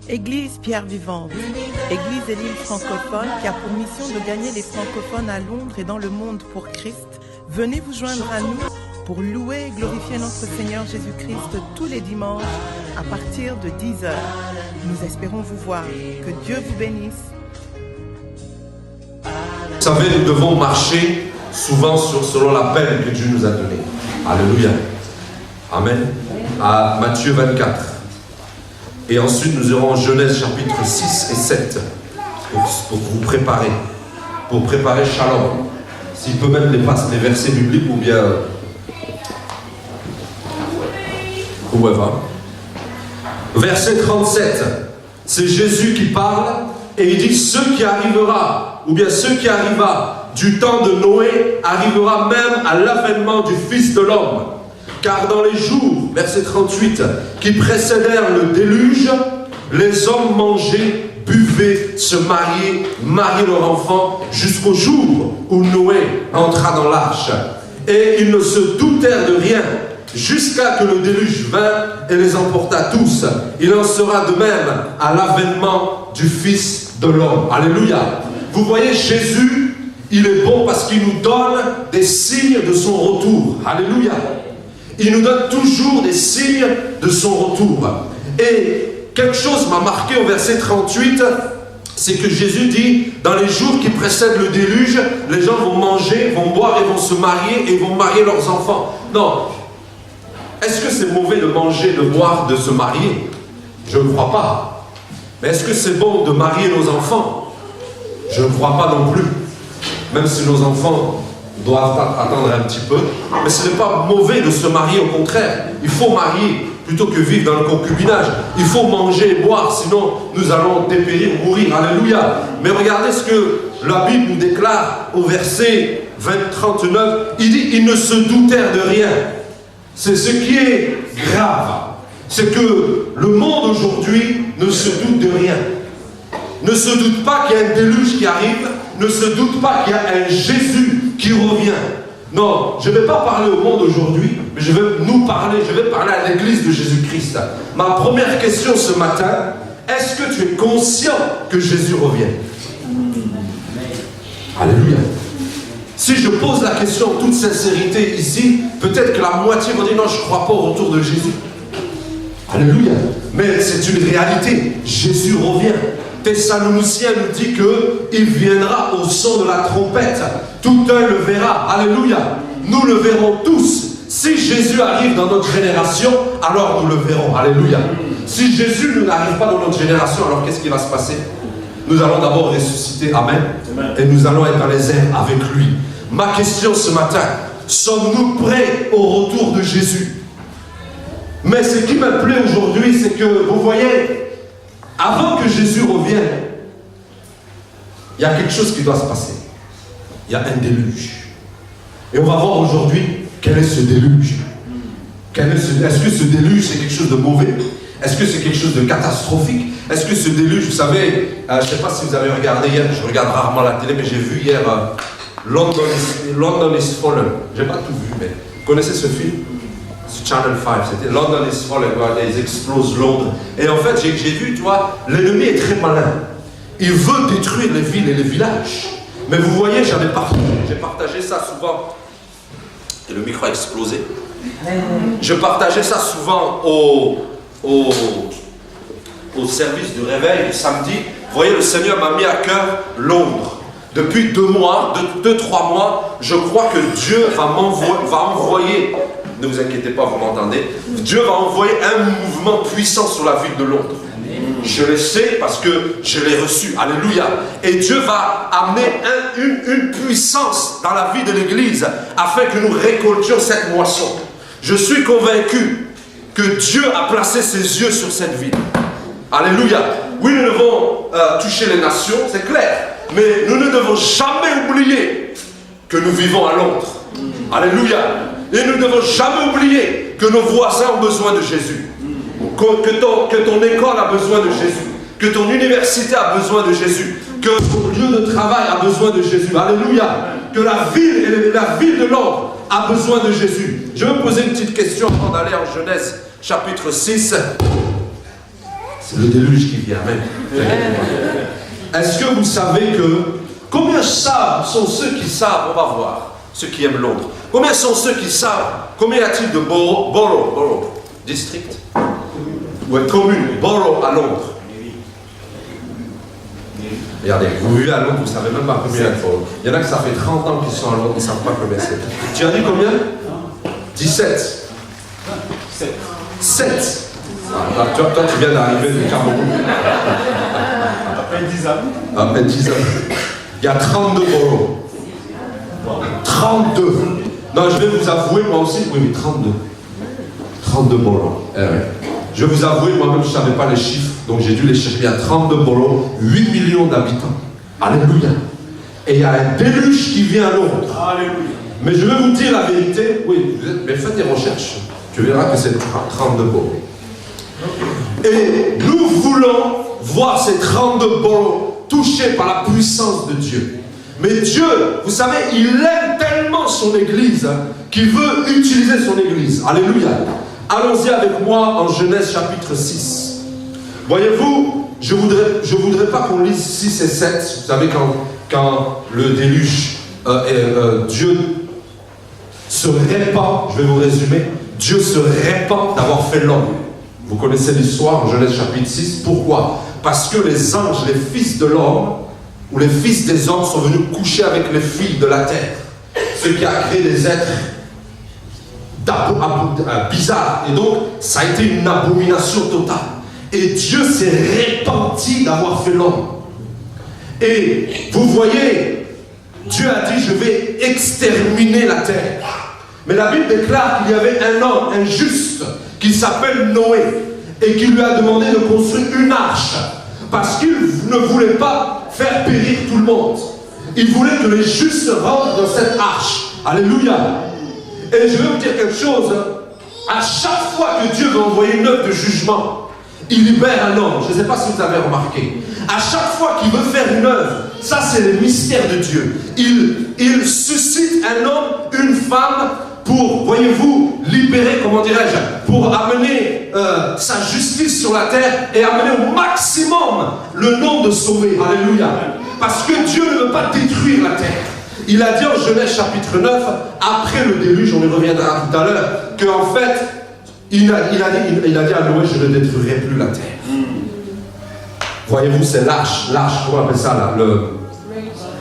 Église Pierre Vivante, Église et l'île francophone qui a pour mission de gagner les francophones à Londres et dans le monde pour Christ. Venez vous joindre à nous pour louer et glorifier notre Seigneur Jésus-Christ tous les dimanches à partir de 10h. Nous espérons vous voir. Que Dieu vous bénisse. Vous savez, nous devons marcher souvent selon l'appel que Dieu nous a donné. Alléluia. Amen. À Matthieu 24. Et ensuite, nous irons en Genèse chapitre 6 et 7 pour vous préparer. Pour préparer Shalom. S'il peut mettre les versets bibliques ou bien... whoever. Verset 37. C'est Jésus qui parle et il dit ce qui arrivera, ou bien ce qui arriva du temps de Noé arrivera même à l'avènement du Fils de l'homme. Car dans les jours, verset 38, qui précédèrent le déluge, les hommes mangeaient, buvaient, se mariaient leur enfant, jusqu'au jour où Noé entra dans l'arche. Et ils ne se doutèrent de rien, jusqu'à que le déluge vint et les emporta tous. Il en sera de même à l'avènement du Fils de l'homme. Alléluia. Vous voyez, Jésus, il est bon parce qu'il nous donne des signes de son retour. Alléluia. Il nous donne toujours des signes de son retour. Et quelque chose m'a marqué au verset 38, c'est que Jésus dit, dans les jours qui précèdent le déluge, les gens vont manger, vont boire et vont se marier et vont marier leurs enfants. Non. Est-ce que c'est mauvais de manger, de boire, de se marier? Je ne crois pas. Mais est-ce que c'est bon de marier nos enfants? Je ne crois pas non plus. Même si nos enfants doivent attendre un petit peu. Mais ce n'est pas mauvais de se marier, au contraire. Il faut marier plutôt que vivre dans le concubinage. Il faut manger et boire, sinon nous allons dépérir, mourir. Alléluia. Mais regardez ce que la Bible nous déclare au verset 39. Il dit, ils ne se doutèrent de rien. C'est ce qui est grave. C'est que le monde aujourd'hui ne se doute de rien. Ne se doute pas qu'il y a un déluge qui arrive. Ne se doute pas qu'il y a un Jésus qui revient. Non, je ne vais pas parler au monde aujourd'hui, mais je vais parler à l'église de Jésus-Christ. Ma première question ce matin, est-ce que tu es conscient que Jésus revient? Alléluia. Si je pose la question en toute sincérité ici, peut-être que la moitié vont dire non, je ne crois pas au retour de Jésus. Alléluia. Mais c'est une réalité. Jésus revient. Thessaloniciens nous dit qu'il viendra au son de la trompette. Tout un le verra. Alléluia. Nous le verrons tous. Si Jésus arrive dans notre génération, alors nous le verrons. Alléluia. Si Jésus n'arrive pas dans notre génération, alors qu'est-ce qui va se passer? Nous allons d'abord ressusciter. Amen. Et nous allons être dans les airs avec lui. Ma question ce matin, sommes-nous prêts au retour de Jésus? Mais ce qui me plaît aujourd'hui, c'est que, vous voyez, avant que Jésus revienne, il y a quelque chose qui doit se passer. Il y a un déluge. Et on va voir aujourd'hui quel est ce déluge. Est-ce que ce déluge, c'est quelque chose de mauvais? Est-ce que c'est quelque chose de catastrophique? Est-ce que ce déluge, vous savez, je ne sais pas si vous avez regardé hier, je regarde rarement la télé, mais j'ai vu hier London is Fallen. Je n'ai pas tout vu, mais vous connaissez ce film? Channel 5, c'était London is Fallen, ils explosent Londres. Et en fait, j'ai vu, tu vois, l'ennemi est très malin. Il veut détruire les villes et les villages. Mais vous voyez, j'ai partagé ça souvent. Et le micro a explosé. Je partageais ça souvent au service du réveil du samedi. Vous voyez, le Seigneur m'a mis à cœur Londres. Depuis 2 mois, 2-3 mois, je crois que Dieu va envoyer, ne vous inquiétez pas, vous m'entendez, Dieu va envoyer un mouvement puissant sur la ville de Londres. Amen. Je le sais parce que je l'ai reçu. Alléluia. Et Dieu va amener une puissance dans la vie de l'Église afin que nous récoltions cette moisson. Je suis convaincu que Dieu a placé ses yeux sur cette ville. Alléluia. Oui, nous devons toucher les nations, c'est clair. Mais nous ne devons jamais oublier que nous vivons à Londres. Alléluia. Et nous ne devons jamais oublier que nos voisins ont besoin de Jésus. Que ton école a besoin de Jésus. Que ton université a besoin de Jésus. Que ton lieu de travail a besoin de Jésus. Alléluia. que la ville de Londres a besoin de Jésus. Je vais me poser une petite question avant d'aller en Genèse chapitre 6. C'est le déluge qui vient, amen. Est-ce que vous savez que combien sont ceux qui savent, on va voir, ceux qui aiment Londres, combien sont ceux qui savent, combien y a-t-il de borough, district, ouais, commune, borough à Londres? Regardez, vous vivez à Londres, vous ne savez même pas combien il y a de borough. Il y en a qui ça fait 30 ans qu'ils sont à Londres, ils ne savent pas combien c'est. Tu as dit combien? 17. 7. Ah, toi, tu viens d'arriver du Cameroun. À peine 10 ans. À peine 10 ans. Il y a 32 boroughs. 32. Non, je vais vous avouer, moi aussi, oui, mais 32. 32 boroughs. Je vais vous avouer, moi-même, je ne savais pas les chiffres, donc j'ai dû les chercher. Il y a 32 boroughs, 8 millions d'habitants. Alléluia. Et il y a un déluge qui vient à Londres. Alléluia. Mais je vais vous dire la vérité. Oui, mais faites des recherches. Tu verras que c'est 32 boroughs. Et nous voulons voir ces 32 boroughs touchés par la puissance de Dieu. Mais Dieu, vous savez, il aime tellement son Église qu'il veut utiliser son Église. Alléluia. Allons-y avec moi en Genèse chapitre 6. Voyez-vous, je voudrais pas qu'on lise 6 et 7. Vous savez, quand le déluge, Dieu se répand, je vais vous résumer, Dieu se répand d'avoir fait l'homme. Vous connaissez l'histoire en Genèse chapitre 6. Pourquoi? Parce que les anges, les fils de l'homme, ou les fils des hommes sont venus coucher avec les filles de la terre. Ce qui a créé des êtres bizarres. Et donc, ça a été une abomination totale. Et Dieu s'est répandu d'avoir fait l'homme. Et vous voyez, Dieu a dit, je vais exterminer la terre. Mais la Bible déclare qu'il y avait un homme, un juste, qui s'appelle Noé, et qui lui a demandé de construire une arche, parce qu'il ne voulait pas faire périr tout le monde. Il voulait que les justes rentrent dans cette arche. Alléluia. Et je vais vous dire quelque chose, à chaque fois que Dieu veut envoyer une œuvre de jugement, il libère un homme. Je ne sais pas si vous avez remarqué. À chaque fois qu'il veut faire une œuvre, ça c'est le mystère de Dieu. Il suscite un homme, une femme, pour, voyez-vous, libérer, comment dirais-je, pour amener sa justice sur la terre et amener au maximum le nombre de sauvés. Alléluia. Parce que Dieu ne veut pas détruire la terre. Il a dit en Genèse chapitre 9, après le déluge, on y reviendra tout à l'heure, qu'en fait, il a dit à Noé, je ne détruirai plus la terre. Voyez-vous, c'est l'arche, comment on appelle ça là,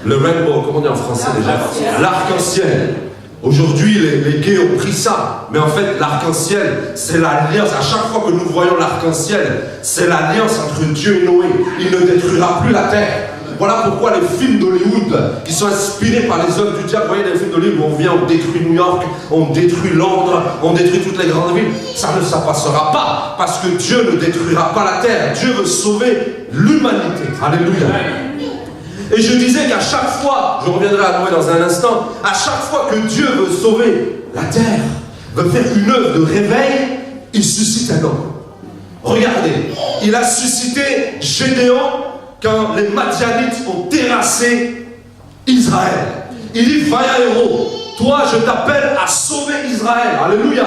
le rainbow, comment on dit en français déjà? L'arc-en-ciel. Aujourd'hui, les gays ont pris ça. Mais en fait, l'arc-en-ciel, c'est l'alliance. À chaque fois que nous voyons l'arc-en-ciel, c'est l'alliance entre Dieu et Noé. Il ne détruira plus la terre. Voilà pourquoi les films d'Hollywood, qui sont inspirés par les œuvres du diable, vous voyez les films d'Hollywood où on vient, on détruit New York, on détruit Londres, on détruit toutes les grandes villes. Ça ne passera pas. Parce que Dieu ne détruira pas la terre. Dieu veut sauver l'humanité. Alléluia. Et je disais qu'à chaque fois, je reviendrai à Noé dans un instant, à chaque fois que Dieu veut sauver la terre, veut faire une œuvre de réveil, il suscite un homme. Regardez, il a suscité Gédéon quand les Madianites ont terrassé Israël. Il dit, vaillant héros, toi je t'appelle à sauver Israël. Alléluia.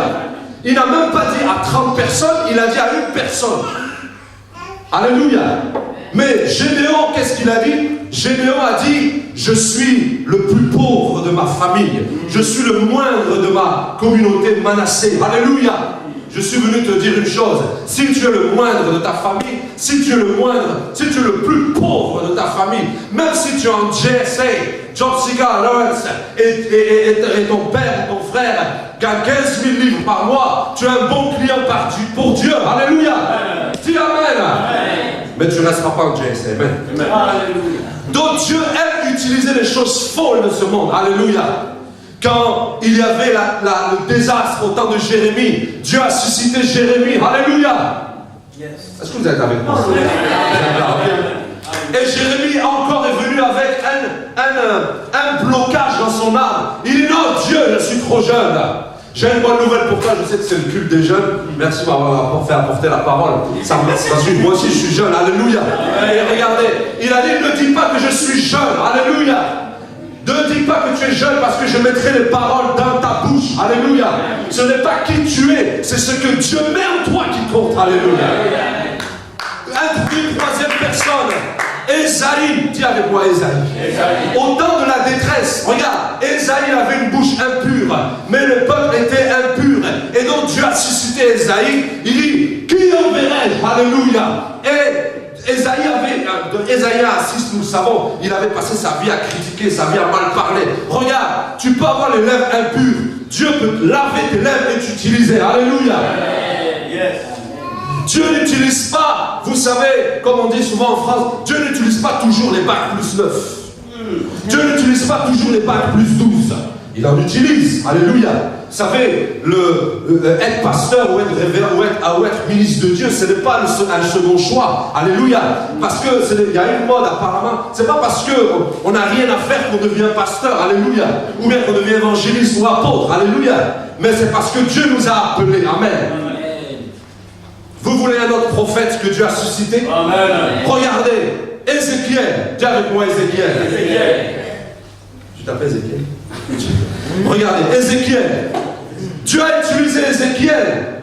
Il n'a même pas dit à 30 personnes, il a dit à une personne. Alléluia. Mais Gédéon, qu'est-ce qu'il a dit? Gédéon a dit, je suis le plus pauvre de ma famille. Je suis le moindre de ma communauté Manassé. Alléluia. Je suis venu te dire une chose. Si tu es le moindre de ta famille, si tu es le moindre, si tu es le plus pauvre de ta famille, même si tu es en JSA, Job Seeker Lawrence, et ton père, ton frère gagne 15 000 livres par mois, tu es un bon client pour Dieu. Alléluia. Dis Amen. Mais tu ne resteras pas en JSA. Amen. Alléluia. Donc Dieu aime utiliser les choses folles de ce monde. Alléluia. Quand il y avait le désastre au temps de Jérémie, Dieu a suscité Jérémie. Alléluia. Est-ce que vous êtes avec moi? Et Jérémie encore est venu avec un blocage dans son âme. Il dit non, Dieu, je suis trop jeune. J'ai une bonne nouvelle pour toi, je sais que c'est le culte des jeunes. Merci de m'avoir fait apporter la parole. Ça me parce que moi aussi je suis jeune, alléluia. Et regardez, il a dit, ne dis pas que je suis jeune, alléluia. Ne dis pas que tu es jeune parce que je mettrai les paroles dans ta bouche. Alléluia. Ce n'est pas qui tu es, c'est ce que Dieu met en toi qui compte. Alléluia. Une troisième personne. Ésaïe, dis avec moi Ésaïe. Au temps de la détresse, regarde, Ésaïe avait une bouche impure, mais le peuple était impur. Et donc Dieu a suscité Ésaïe. Il dit, qui enverrai-je? Alléluia. Et Ésaïe 6, nous le savons, il avait passé sa vie à critiquer, sa vie à mal parler. Regarde, tu peux avoir les lèvres impures. Dieu peut laver tes lèvres et t'utiliser. Alléluia. Yes. Dieu n'utilise pas, vous savez, comme on dit souvent en France, Dieu n'utilise pas toujours les bacs plus 9. Dieu n'utilise pas toujours les bacs plus 12. Il en utilise. Alléluia. Vous savez, être pasteur ou être révérend ou être ministre de Dieu, ce n'est pas un second choix. Alléluia. Parce que il y a une mode apparemment. Ce n'est pas parce qu'on n'a rien à faire qu'on devient pasteur. Alléluia. Ou bien qu'on devient évangéliste ou apôtre. Alléluia. Mais c'est parce que Dieu nous a appelés. Amen. Vous voulez un autre prophète que Dieu a suscité? Amen. Regardez, Ézéchiel. Dis avec moi Ézéchiel. Tu t'appelles Ézéchiel? Regardez, Ézéchiel. Dieu a utilisé Ézéchiel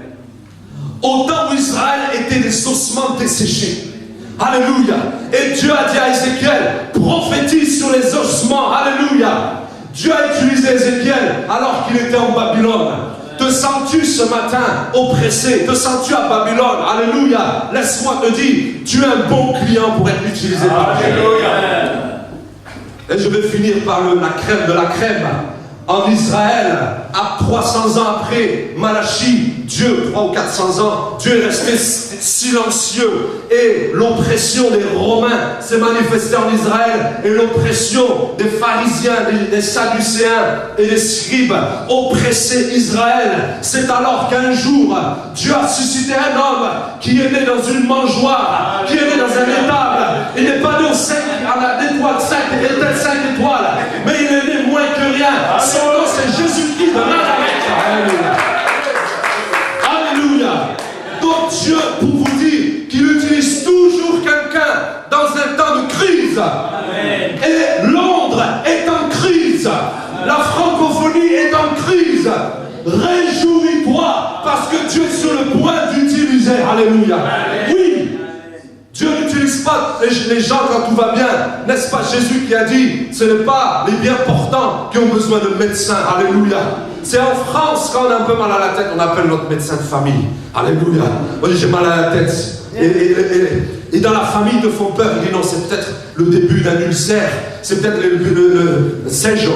au temps où Israël était des ossements desséchés. Alléluia. Et Dieu a dit à Ézéchiel, prophétise sur les ossements. Alléluia. Dieu a utilisé Ézéchiel alors qu'il était en Babylone. Te sens-tu ce matin oppressé? Te sens-tu à Babylone? Alléluia. Laisse-moi te dire, tu es un bon client pour être utilisé par Dieu. Et je vais finir par la crème de la crème. En Israël, à 300 ans après Malachie, Dieu, 300 ou 400 ans, Dieu est resté silencieux. Et l'oppression des Romains s'est manifestée en Israël. Et l'oppression des pharisiens, des sadducéens et des scribes oppressaient Israël. C'est alors qu'un jour, Dieu a suscité un homme qui est né dans une mangeoire, qui est né dans un étable. Il n'est pas né au 5 étoiles, mais il est né moins que rien. Son nom, c'est Jésus-Christ de Nazareth. Alléluia. Alléluia. Donc Dieu, pour vous dire qu'il utilise toujours quelqu'un dans un temps de crise. Amen. Et Londres est en crise. La francophonie est en crise. Réjouis-toi parce que Dieu est sur le point d'utiliser. Alléluia. Amen. Oui. Dieu n'utilise pas les gens quand tout va bien. N'est-ce pas Jésus qui a dit, ce n'est pas les bien portants qui ont besoin de médecins. Alléluia. C'est en France, quand on a un peu mal à la tête, on appelle notre médecin de famille. Alléluia. On dit, j'ai mal à la tête. Et dans la famille, ils te font peur. Ils disent, non, c'est peut-être le début d'un ulcère. C'est peut-être le séjour.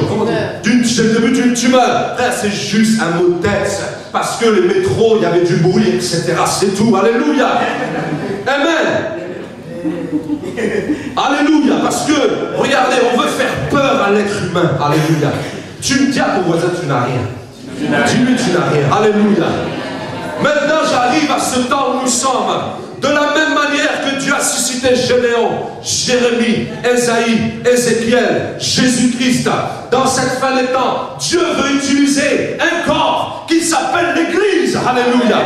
C'est le début d'une tumeur. Frère, c'est juste un mot de tête. Parce que les métros, il y avait du bruit, etc. C'est tout. Alléluia. Amen. Alléluia, parce que, regardez, on veut faire peur à l'être humain. Alléluia. Tu me dis à ton voisin, tu n'as rien. Dis-lui, tu n'as rien. Alléluia. Maintenant, j'arrive à ce temps où nous sommes. De la même manière que Dieu a suscité Gédéon, Jérémie, Ésaïe, Ézéchiel, Jésus-Christ, dans cette fin des temps, Dieu veut utiliser un corps qui s'appelle l'Église. Alléluia.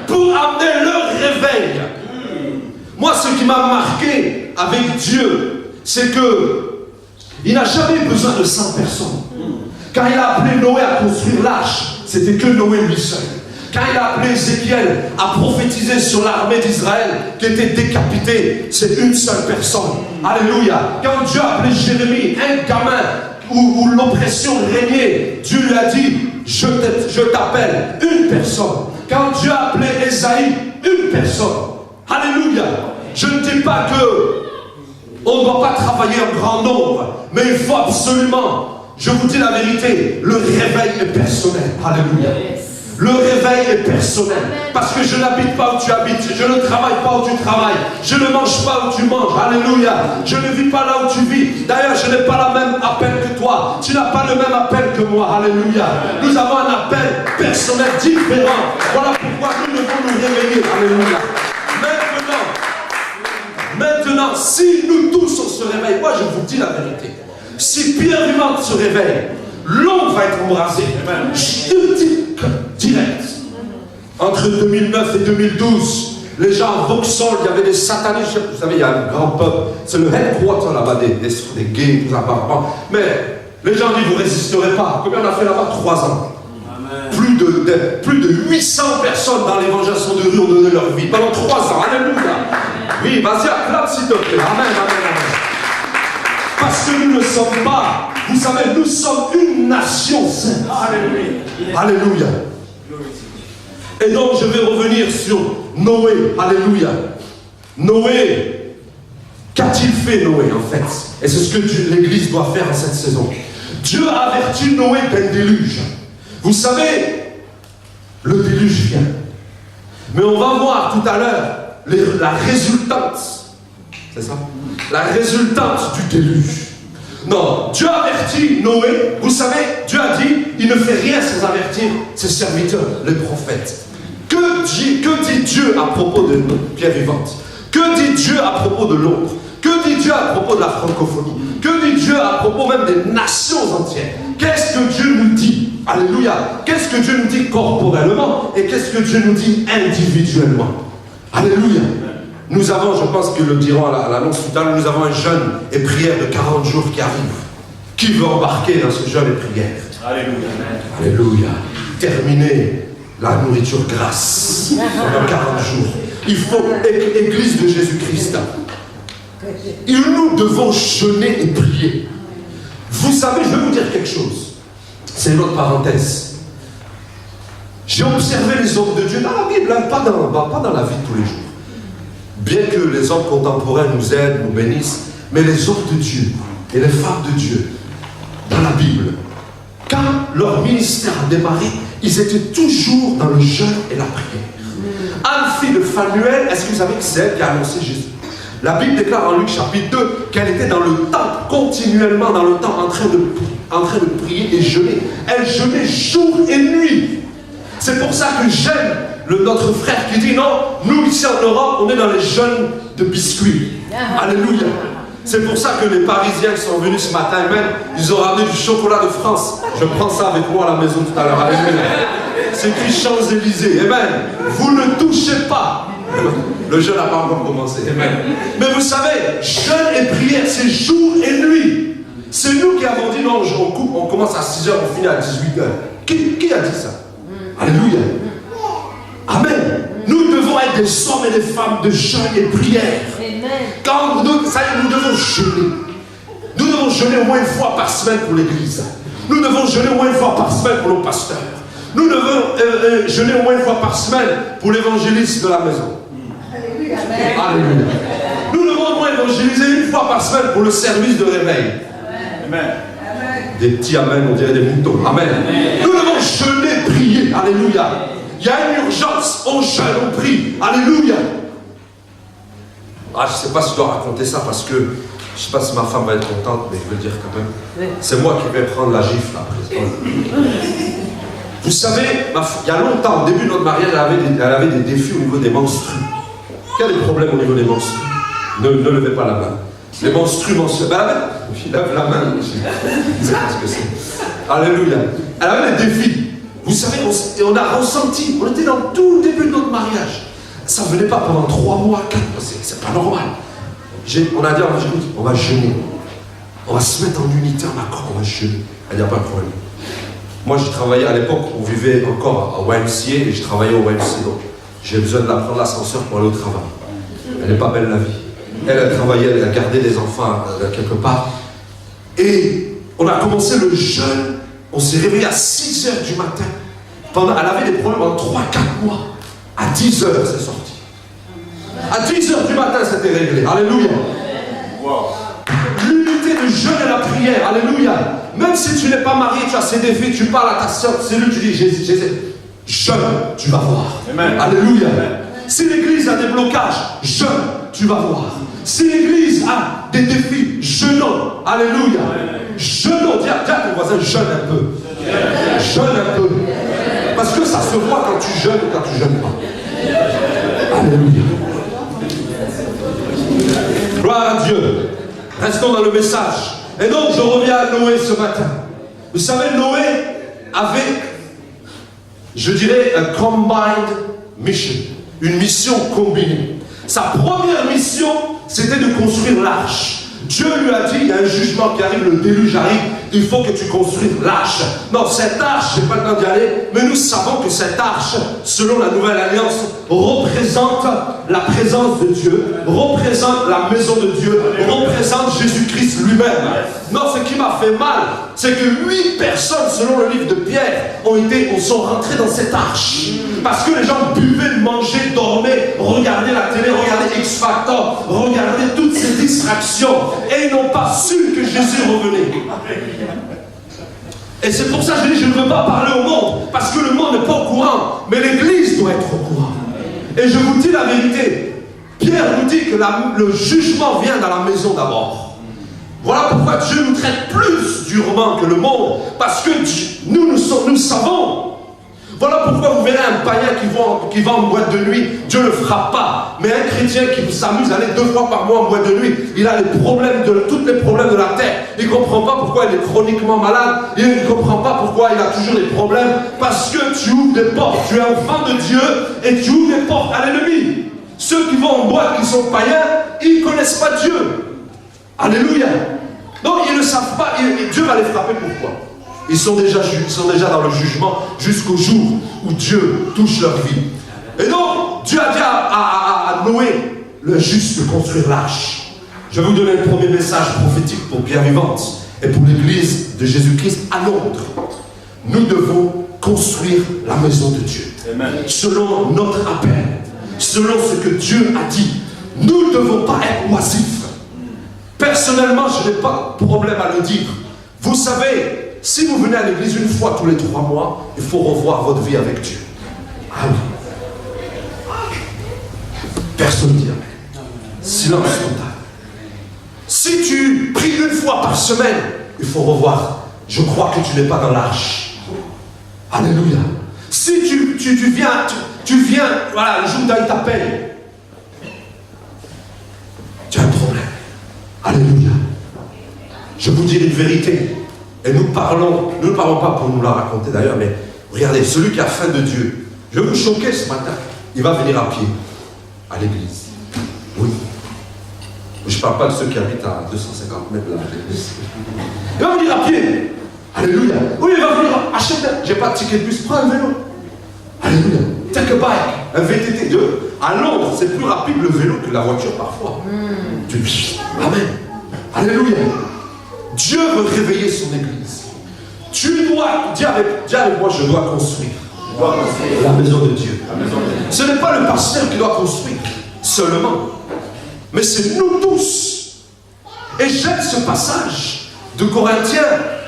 Pour amener le réveil. Moi, ce qui m'a marqué avec Dieu, c'est que il n'a jamais eu besoin de 100 personnes. Quand il a appelé Noé à construire l'arche, c'était que Noé lui seul. Quand il a appelé Ézéchiel à prophétiser sur l'armée d'Israël qui était décapitée, c'est une seule personne. Alléluia. Quand Dieu a appelé Jérémie, un gamin où l'oppression régnait, Dieu lui a dit, je t'appelle une personne. Quand Dieu a appelé Ésaïe, une personne. Alléluia. Je ne dis pas que on ne doit pas travailler en grand nombre, mais il faut absolument, je vous dis la vérité, le réveil est personnel. Alléluia. Le réveil est personnel. Parce que je n'habite pas où tu habites, je ne travaille pas où tu travailles, je ne mange pas où tu manges. Alléluia. Je ne vis pas là où tu vis. D'ailleurs, je n'ai pas le même appel que toi. Tu n'as pas le même appel que moi. Alléluia. Nous avons un appel personnel différent. Voilà pourquoi nous devons nous réveiller. Alléluia. Maintenant, si nous tous on se réveille, moi je vous dis la vérité, si Pierre Vivante se réveille, Londres va être embrasé. Je te dis direct. Entre 2009 et 2012, les gens à Vauxhall, il y avait des satanistes, vous savez, il y a un grand peuple, c'est le headquarter là-bas des gays, tout ça, mais Les gens disent, vous ne résisterez pas. Combien on a fait là-bas? 3 ans. Plus de 800 personnes dans l'évangélisation de rue ont donné leur vie pendant 3 ans. Alléluia. Oui, vas-y, acclame s'il te plaît. Amen, amen, amen. Parce que nous ne sommes pas, vous savez, nous sommes une nation sainte. Alléluia. Alléluia. Et donc, je vais revenir sur Noé. Alléluia. Noé, qu'a-t-il fait Noé en fait? Et c'est ce que l'Église doit faire en cette saison. Dieu a averti Noé d'un déluge. Vous savez, le déluge vient. Mais on va voir tout à l'heure la résultante. C'est ça? La résultante du déluge. Non, Dieu a averti Noé. Vous savez, Dieu a dit, il ne fait rien sans avertir ses serviteurs, les prophètes. Que dit Dieu à propos de Pierre Vivante? Que dit Dieu à propos de Londres? Que dit Dieu à propos de la francophonie? Que dit Dieu à propos même des nations entières? Qu'est-ce que Dieu nous dit? Alléluia. Qu'est-ce que Dieu nous dit corporellement et qu'est-ce que Dieu nous dit individuellement? Alléluia. Nous avons, je pense que le diront à l'annonce tout à l'heure, nous avons un jeûne et prière de 40 jours qui arrive. Qui veut embarquer dans ce jeûne et prière? Alléluia. Alléluia. Terminer la nourriture grasse pendant 40 jours. Il faut, Église de Jésus-Christ, nous devons jeûner et prier. Vous savez, je vais vous dire quelque chose. C'est une autre parenthèse. J'ai observé les hommes de Dieu dans la Bible, pas dans la vie de tous les jours. Bien que les hommes contemporains nous aident, nous bénissent, mais les hommes de Dieu et les femmes de Dieu, dans la Bible, quand leur ministère a démarré, ils étaient toujours dans le jeûne et la prière. Anne, fille de Phanuel, est-ce que vous savez que c'est elle qui a annoncé Jésus? La Bible déclare en Luc chapitre 2 qu'elle était dans le temple, continuellement dans le temple, en train de prier et jeûner. Elle jeûnait jour et nuit. C'est pour ça que j'aime notre frère qui dit non, nous ici en Europe, on est dans les jeûnes de biscuits. Alléluia. C'est pour ça que les Parisiens qui sont venus ce matin même, ils ont ramené du chocolat de France. Je prends ça avec moi à la maison tout à l'heure. Alléluia. C'est écrit Champs-Élysées. Amen. Vous ne touchez pas. Le jeûne n'a pas encore commencé. Amen. Mais vous savez, jeûne et prière, c'est jour et nuit. C'est nous qui avons dit non, on commence à 6h, on finit à 18h. Qui a dit ça? Alléluia. Amen. Nous devons être des hommes et des femmes de jeûne et prière. Quand nous devons jeûner. Nous devons jeûner au moins une fois par semaine pour l'église. Nous devons jeûner au moins une fois par semaine pour nos pasteurs. Nous devons jeûner au moins une fois par semaine pour l'évangéliste de la maison. Alléluia. Alléluia. Nous devons au moins évangéliser une fois par semaine pour le service de réveil. Amen. Des petits amen, on dirait des moutons. Amen. Nous devons jeûner, prier. Alléluia. Il y a une urgence, on jeûne, on prie. Alléluia. Ah, je ne sais pas si je dois raconter ça parce que je ne sais pas si ma femme va être contente, mais je vais le dire quand même. C'est moi qui vais prendre la gifle après. Vous savez, il y a longtemps, au début de notre mariage, elle avait des défis au niveau des menstrues. Quel est le problème au niveau des menstrues? Ne levez pas la main. Les menstrues mensuelles. Il lève la main. Je sais pas ce que c'est. Alléluia. Elle avait des défis. Vous savez, on a ressenti, on était dans tout le début de notre mariage. Ça ne venait pas pendant 3 mois, 4 mois, c'est pas normal. On a dit, on va jeûner. On va se mettre en unité, en accord, on va jeûner. Elle n'y a pas de problème. Moi, je travaillais à l'époque, on vivait encore à YMCA et je travaillais au YMCA. Donc, j'ai besoin de la prendre l'ascenseur pour aller au travail. Elle n'est pas belle la vie. Elle travaillait, elle a gardé des enfants quelque part. Et on a commencé le jeûne. On s'est réveillé à 6h du matin. Elle avait des problèmes en 3-4 mois. À 10h, c'est sorti. À 10h du matin, c'était réglé. Alléluia. Wow. L'unité de jeûne et la prière. Alléluia. Même si tu n'es pas marié, tu as ces défis, tu parles à ta soeur, c'est lui, tu dis Jésus, jeûne, tu vas voir. Amen. Alléluia. Amen. Si l'église a des blocages, jeûne, tu vas voir. Si l'église a des défis, jeûnons. Alléluia. Jeûnons. Dis à ton voisin, jeûne un peu. Jeûne un peu. Parce que ça se voit quand tu jeûnes ou quand tu jeûnes pas. Alléluia. Gloire à Dieu. Restons dans le message. Et donc, je reviens à Noé ce matin. Vous savez, Noé avait, je dirais, un combined mission. Une mission combinée. Sa première mission, c'était de construire l'arche. Dieu lui a dit, il y a un jugement qui arrive, le déluge arrive, il faut que tu construises l'arche. Non, cette arche, je n'ai pas le temps d'y aller, mais nous savons que cette arche, selon la Nouvelle Alliance, représente la présence de Dieu, représente la maison de Dieu, représente Jésus-Christ lui-même. Non, ce qui m'a fait mal, c'est que 8 personnes, selon le livre de Pierre, sont rentrées dans cette arche. Parce que les gens buvaient, mangeaient, dormaient, regardaient la télé, regardaient X-Factor, regardaient toutes ces distractions, et ils n'ont pas su que Jésus revenait. Et c'est pour ça que je dis, je ne veux pas parler au monde, parce que le monde n'est pas au courant, mais l'Église doit être au courant. Et je vous dis la vérité, Pierre nous dit que le jugement vient dans la maison d'abord. Voilà pourquoi Dieu nous traite plus durement que le monde, parce que nous savons. Voilà pourquoi vous verrez un païen qui va en boîte de nuit, Dieu ne le fera pas. Mais un chrétien qui s'amuse à aller 2 fois par mois en boîte de nuit, il a tous les problèmes de la terre. Il ne comprend pas pourquoi il est chroniquement malade. Il ne comprend pas pourquoi il a toujours des problèmes. Parce que tu ouvres des portes. Tu es enfant de Dieu et tu ouvres des portes à l'ennemi. Ceux qui vont en boîte, qui sont païens, ils ne connaissent pas Dieu. Alléluia. Donc ils ne savent pas. Dieu va les frapper. Pourquoi? Ils sont déjà dans le jugement jusqu'au jour où Dieu touche leur vie. Et donc, Dieu a dit à Noé, le juste, de construire l'arche. Je vais vous donner le premier message prophétique pour Pierre Vivante et pour l'église de Jésus-Christ à Londres. Nous devons construire la maison de Dieu. Amen. Selon notre appel, selon ce que Dieu a dit. Nous ne devons pas être oisifs. Personnellement, je n'ai pas de problème à le dire. Vous savez, si vous venez à l'église une fois tous les 3 mois, il faut revoir votre vie avec Dieu. Ah oui. Personne ne dit amen. Silence total. Si tu pries une fois par semaine, il faut revoir. Je crois que tu n'es pas dans l'arche. Alléluia. Si tu viens, voilà, le jour où il t'appelle, tu as un problème. Alléluia. Je vous dis une vérité. Et nous ne parlons pas pour nous la raconter d'ailleurs, mais regardez, celui qui a faim de Dieu, je vais vous choquer ce matin, il va venir à pied à l'église. Oui. Je ne parle pas de ceux qui habitent à 250 mètres de l'église. Il va venir à pied. Alléluia. Oui, il va venir acheter. Je n'ai pas de ticket de bus, prends un vélo. Alléluia. Take a bike, un VTT. À Londres, c'est plus rapide le vélo que la voiture parfois. Amen. Alléluia. Dieu veut réveiller son église. Tu dois, dis avec moi, je dois construire la maison de Dieu. Ce n'est pas le pasteur qui doit construire seulement, mais c'est nous tous. Et j'aime ce passage de Corinthiens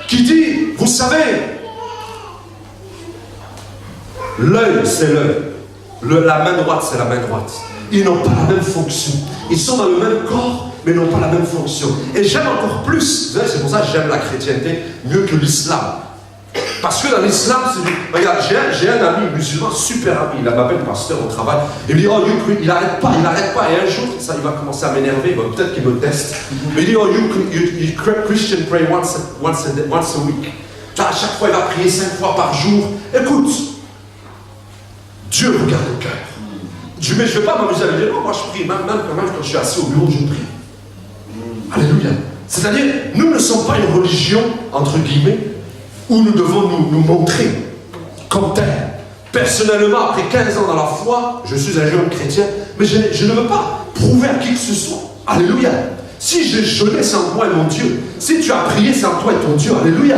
qui dit, vous savez, l'œil c'est l'œil, la main droite c'est la main droite. Ils n'ont pas la même fonction. Ils sont dans le même corps, mais n'ont pas la même fonction. Et j'aime encore plus, vous savez, c'est pour ça que j'aime la chrétienté mieux que l'islam. Parce que dans l'islam, regarde, j'ai un ami musulman, super ami, il m'appelle pasteur au travail, il me dit, oh, il n'arrête pas, et un jour, ça, il va commencer à m'énerver, peut-être qu'il me teste, mais il dit, oh, you Christian pray once a week. À chaque fois, il va prier 5 fois par jour. Écoute, Dieu regarde le cœur. Mais je ne vais pas m'amuser à lui dire, non, moi je prie, même quand je suis assis au bureau, je prie. Alléluia. C'est-à-dire, nous ne sommes pas une religion, entre guillemets, où nous devons nous montrer comme tel. Personnellement, après 15 ans dans la foi, je suis un jeune chrétien, mais je ne veux pas prouver à qui que ce soit. Alléluia. Si j'ai jeûné, c'est en toi et mon Dieu. Si tu as prié, c'est en toi et ton Dieu. Alléluia.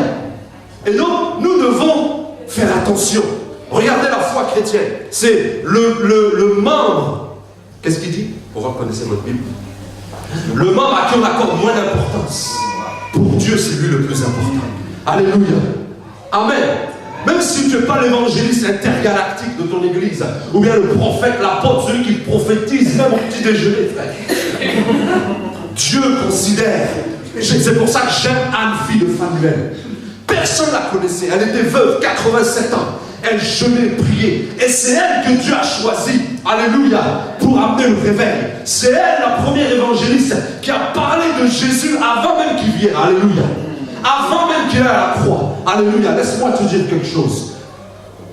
Et donc, nous devons faire attention. Regardez la foi chrétienne. C'est le membre. Qu'est-ce qu'il dit? Pour voir que vous connaissez votre Bible. Le membre à qui on accorde moins d'importance. Pour Dieu, c'est lui le plus important. Alléluia. Amen. Même si tu n'es pas l'évangéliste intergalactique de ton église, ou bien le prophète, l'apôtre, celui qui prophétise, même au petit déjeuner, frère. Dieu considère. C'est pour ça que j'aime Anne, fille de Phanuel. Personne ne la connaissait. Elle était veuve, 87 ans. Elle jeûnait, priait. Et c'est elle que Dieu a choisie, alléluia, pour amener le réveil. C'est elle, la première évangéliste, qui a parlé de Jésus avant même qu'il vienne, alléluia. Avant même qu'il aille à la croix, alléluia. Laisse-moi te dire quelque chose.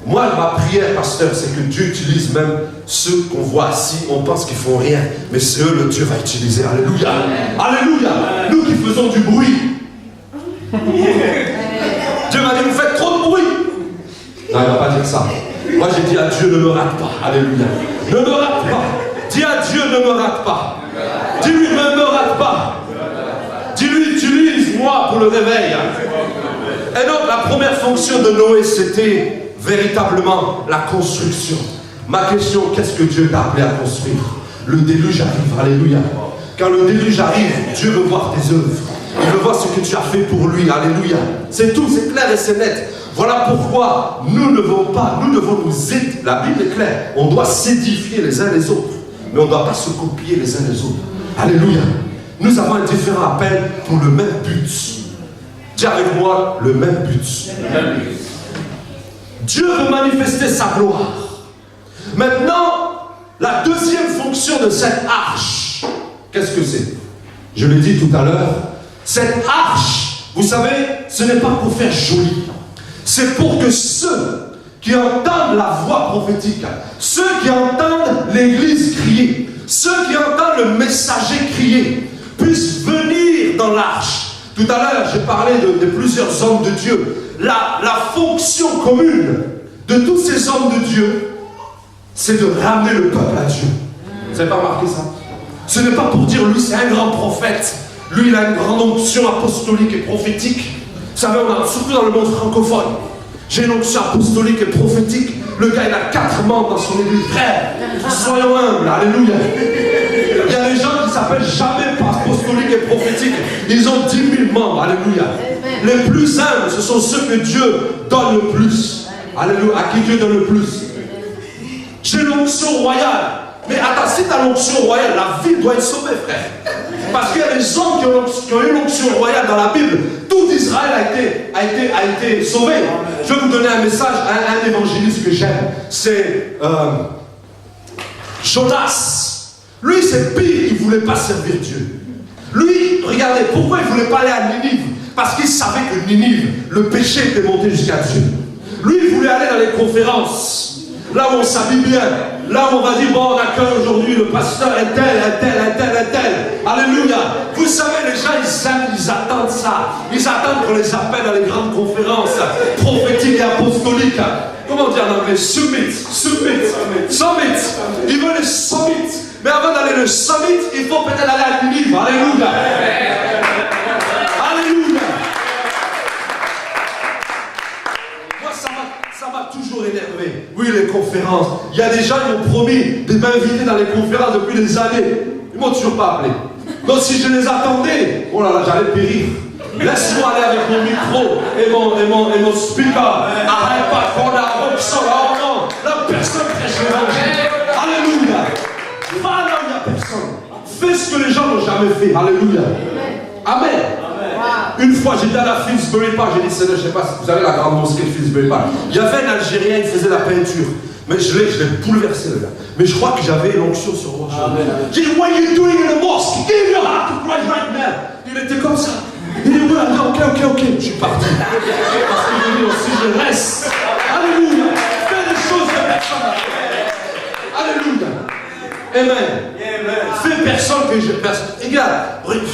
Moi, ma prière, pasteur, c'est que Dieu utilise même ceux qu'on voit assis, on pense qu'ils font rien, mais c'est eux le Dieu va utiliser. Alléluia. Alléluia. Nous qui faisons du bruit. Dieu m'a dit, vous faites trop de bruit. Non, il ne va pas dire ça. Moi, j'ai dit à Dieu, ne me rate pas. Alléluia. Ne me rate pas. Dis à Dieu, ne me rate pas. Dis-lui, ne me rate pas. Dis-lui, utilise-moi pour le réveil. Et donc, la première fonction de Noé, c'était véritablement la construction. Ma question, qu'est-ce que Dieu t'a appelé à construire? Le déluge arrive, alléluia. Quand le déluge arrive, Dieu veut voir tes œuvres. Il veut voir ce que tu as fait pour lui, alléluia. C'est tout, c'est clair et c'est net. Voilà pourquoi nous ne devons pas, nous devons nous aider. La Bible est claire, on doit s'édifier les uns les autres, mais on ne doit pas se copier les uns les autres. Alléluia. Nous avons un différent appel pour le même but. Dis avec moi, le même but. Dieu veut manifester sa gloire. Maintenant, la deuxième fonction de cette arche, qu'est-ce que c'est? Je l'ai dit tout à l'heure, cette arche, vous savez, ce n'est pas pour faire joli. C'est pour que ceux qui entendent la voix prophétique, ceux qui entendent l'église crier, ceux qui entendent le messager crier, puissent venir dans l'arche. Tout à l'heure, j'ai parlé de plusieurs hommes de Dieu. La fonction commune de tous ces hommes de Dieu, c'est de ramener le peuple à Dieu. Vous n'avez pas remarqué ça? Ce n'est pas pour dire, lui, c'est un grand prophète. Lui, il a une grande onction apostolique et prophétique. Vous savez, surtout dans le monde francophone, j'ai une onction apostolique et prophétique. Le gars, il a 4 membres dans son église. Frère, soyons humbles, alléluia. Il y a des gens qui s'appellent jamais apostoliques et prophétiques. Ils ont 10 000 membres, alléluia. Les plus humbles, ce sont ceux que Dieu donne le plus. Alléluia, à qui Dieu donne le plus. J'ai l'onction royale. Mais attends, si tu as l'onction royale, la ville doit être sauvée, frère. Parce qu'il y a des hommes qui ont eu l'onction royale dans la Bible. Tout Israël a été sauvé. Je vais vous donner un message à un évangéliste que j'aime. C'est Jonas. Lui, c'est pire, il ne voulait pas servir Dieu. Lui, regardez, pourquoi il ne voulait pas aller à Ninive? Parce qu'il savait que Ninive, le péché était monté jusqu'à Dieu. Lui, il voulait aller dans les conférences. Là où on s'habille bien, là où on va dire, bon, on accueille aujourd'hui le pasteur est tel. Alléluia. Vous savez, les gens, ils attendent ça. Ils attendent qu'on les appelle dans les grandes conférences prophétiques et apostoliques. Comment dire en anglais? Summit. Ils veulent le summit. Mais avant d'aller le summit, il faut peut-être aller à Ninive. Alléluia. Alléluia. Ça m'a toujours énervé. Oui, les conférences. Il y a des gens qui m'ont promis de m'inviter dans les conférences depuis des années. Ils ne m'ont toujours pas appelé. Donc si je les attendais, oh là là, j'allais périr. Laisse-moi aller avec mon micro et mon speaker. Arrête pas qu'on a non. La personne prêche l'évangile. Alléluia. Va là où il n'y a personne. Fais ce que les gens n'ont jamais fait. Alléluia. Amen. Une fois, j'étais à la Finsbury Park, j'ai dit, Seigneur, je ne sais pas si vous avez la grande mosquée de Finsbury Park. Il y avait un Algérien, il faisait la peinture. Mais je l'ai bouleversé, le gars. Mais je crois que j'avais l'onction sur moi. J'ai dit, what are you doing in the mosque? Give your heart to Christ right now. Il était comme ça. Il dit, oui, ok. Je suis parti. Parce que je dis aussi, je reste. Alléluia. Fais des choses que personne n'a fait. Alléluia. Amen. Fais personne que je... Regarde, bref.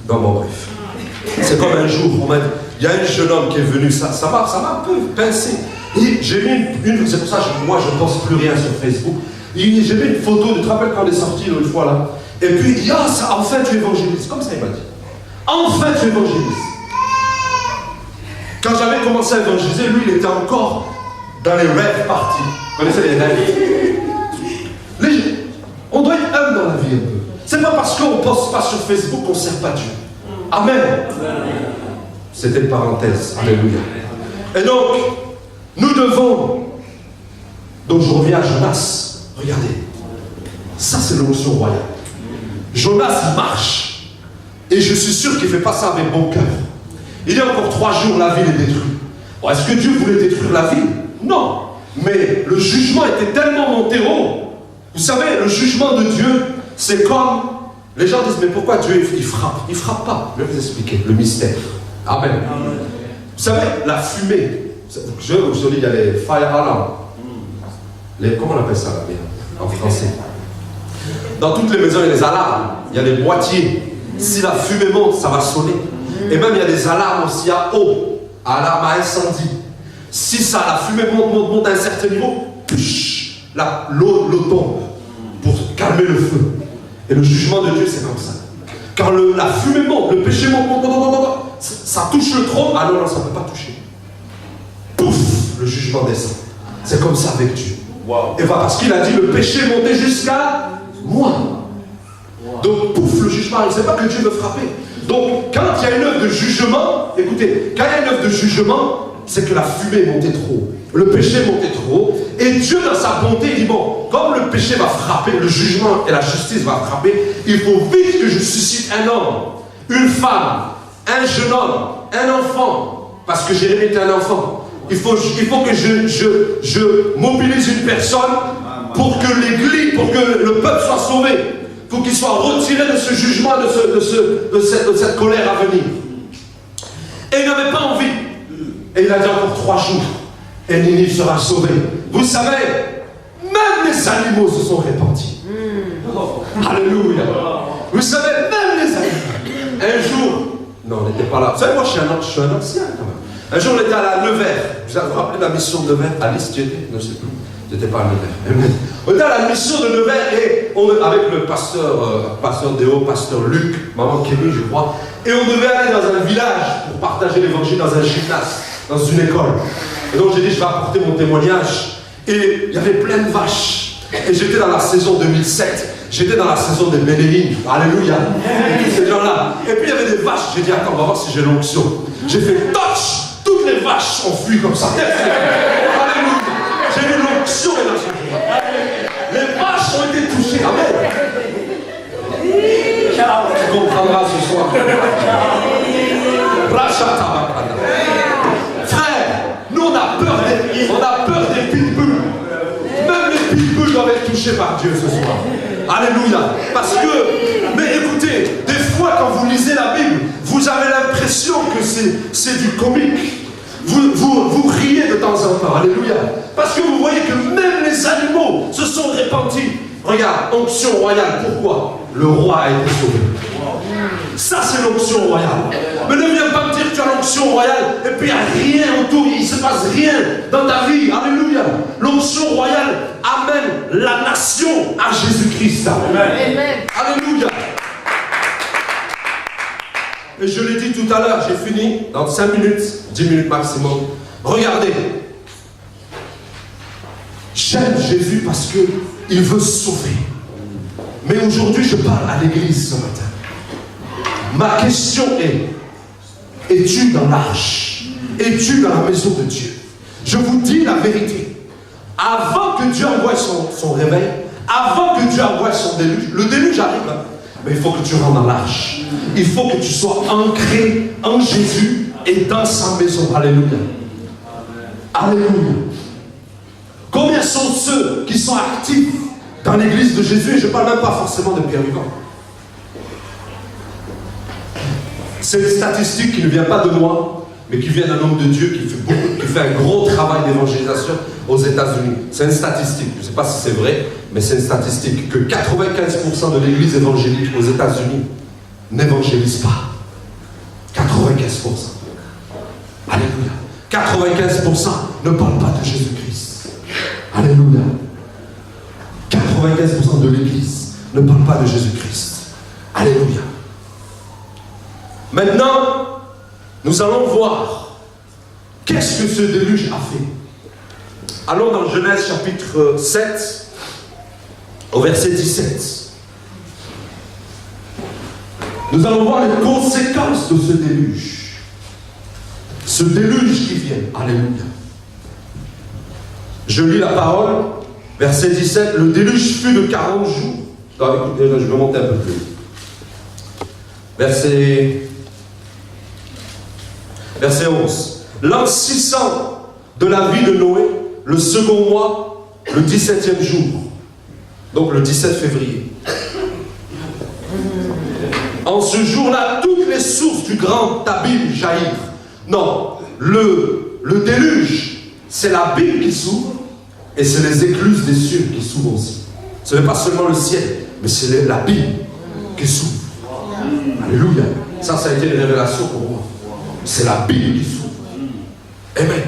Bref. C'est comme un jour, il y a un jeune homme qui est venu, ça m'a un peu pincé. Et j'ai mis c'est pour ça que moi je ne pense plus rien sur Facebook. J'ai mis une photo, tu te rappelles quand on est sorti l'autre fois là? Et puis il dit, enfin tu évangélises. Comme ça il m'a dit. Enfin tu évangélises. Quand j'avais commencé à évangéliser, lui il était encore dans les rêves parties. Vous connaissez les rêves? On doit être humble dans la vie un peu. C'est pas parce qu'on ne poste pas sur Facebook qu'on ne sert pas Dieu. Amen. C'était une parenthèse. Alléluia. Et donc, nous devons. Donc, je reviens à Jonas. Regardez. Ça, c'est l'onction royale. Jonas, il marche. Et je suis sûr qu'il ne fait pas ça avec bon cœur. Il y a encore 3 jours, la ville est détruite. Bon, est-ce que Dieu voulait détruire la ville? Non. Mais le jugement était tellement monté haut. Vous savez, le jugement de Dieu, c'est comme. Les gens disent, mais pourquoi Dieu il frappe? Il ne frappe pas. Je vais vous expliquer le mystère. Amen. Vous savez, la fumée, je vous dis, il y a les fire alarms. Comment on appelle ça là, en français? Dans toutes les maisons, il y a des alarmes, il y a des boîtiers. Si la fumée monte, ça va sonner. Et même il y a des alarmes aussi à eau, alarme à incendie. Si ça, la fumée monte à un certain niveau, l'eau tombe pour calmer le feu. Et le jugement de Dieu, c'est comme ça. Quand la fumée monte, le péché monte, ça touche le trône. Ah non, ça ne peut pas toucher. Pouf, le jugement descend. C'est comme ça avec Dieu. Wow. Et parce qu'il a dit le péché montait jusqu'à moi. Wow. Donc pouf, le jugement arrive. C'est pas que Dieu veut frapper. Donc quand il y a une œuvre de jugement, écoutez, quand il y a une œuvre de jugement, c'est que la fumée montait trop. Le péché montait trop. Et Dieu dans sa bonté, il dit bon, comme le péché va frapper, le jugement et la justice va frapper, il faut vite que je suscite un homme, une femme, un jeune homme, un enfant, parce que Jérémie était un enfant. Il faut que je mobilise une personne pour que l'Église, pour que le peuple soit sauvé, pour qu'il soit retiré de ce jugement, de cette colère à venir. Et il n'avait pas envie. Et il a dit encore 3 jours, et Ninive sera sauvé. Vous savez, même les animaux se sont répandus. Alléluia. Vous savez, même les animaux. Un jour, non, on n'était pas là. Vous savez, moi je suis un ancien quand même. Un jour, on était à la Nevers. Vous vous rappelez la mission de Nevers? Alice, tu étais? Non, je ne sais plus. Tu n'étais pas à Nevers. On était à la mission de Nevers et avec le pasteur Déo, pasteur Luc, maman Kémy, je crois. Et on devait aller dans un village pour partager l'évangile dans un gymnase, dans une école. Et donc j'ai dit, je vais apporter mon témoignage. Et il y avait plein de vaches. Et j'étais dans la saison 2007. J'étais dans la saison des Ménéines. Alléluia. Et tous ces gens-là. Et puis il y avait des vaches. J'ai dit, attends, on va voir si j'ai l'onction. J'ai fait touch. Toutes les vaches ont fui comme ça. Alléluia. J'ai eu l'onction dans ce jour. Les vaches ont été touchées. Amen. Tu comprendras ce soir. Frère, nous on a peur des pitbulls. Même les pitbulls doivent être touchés par Dieu ce soir. Alléluia. Parce que, mais écoutez, des fois quand vous lisez la Bible, vous avez l'impression que c'est du comique. Vous riez de temps en temps. Alléluia. Parce que vous voyez que même les animaux se sont répandus. Regarde, onction royale. Pourquoi? Le roi a été sauvé. Ça, c'est l'onction royale. Mais ne viens pas me dire que tu as l'onction royale et puis il n'y a rien autour, il ne se passe rien dans ta vie. Alléluia. L'onction royale amène la nation à Jésus-Christ. Amen. Alléluia. Et je l'ai dit tout à l'heure, j'ai fini dans 5 minutes, 10 minutes maximum. Regardez. J'aime Jésus parce qu'il veut sauver. Mais aujourd'hui, je parle à l'église ce matin. Ma question est, es-tu dans l'arche? Es-tu dans la maison de Dieu? Je vous dis la vérité. Avant que Dieu envoie son réveil, avant que Dieu envoie son déluge, le déluge arrive, mais il faut que tu rentres dans l'arche. Il faut que tu sois ancré en Jésus et dans sa maison. Alléluia. Alléluia. Combien sont ceux qui sont actifs dans l'église de Jésus? Et je ne parle même pas forcément de Pierre Vivant. C'est une statistique qui ne vient pas de moi, mais qui vient d'un homme de Dieu qui fait un gros travail d'évangélisation aux États-Unis. C'est une statistique, je ne sais pas si c'est vrai, mais c'est une statistique que 95% de l'église évangélique aux États-Unis n'évangélise pas. 95%. Alléluia. 95% ne parlent pas de Jésus-Christ. Alléluia. 95% de l'église ne parle pas de Jésus-Christ. Alléluia. Maintenant, nous allons voir qu'est-ce que ce déluge a fait. Allons dans Genèse chapitre 7, au verset 17. Nous allons voir les conséquences de ce déluge. Ce déluge qui vient. Alléluia. Je lis la parole, verset 17. Le déluge fut de 40 jours. Non, écoutez, là, je vais monter un peu plus. Verset 11. L'an 600 de la vie de Noé, le second mois, le 17e jour. Donc le 17 février. En ce jour-là, toutes les sources du grand abîme jaillirent. Non, le le déluge, c'est la Bible qui s'ouvre et c'est les écluses des cieux qui s'ouvrent aussi. Ce n'est pas seulement le ciel, mais c'est la Bible qui s'ouvre. Alléluia. Ça a été une révélation pour moi. C'est la Bible qui s'ouvre. Amen.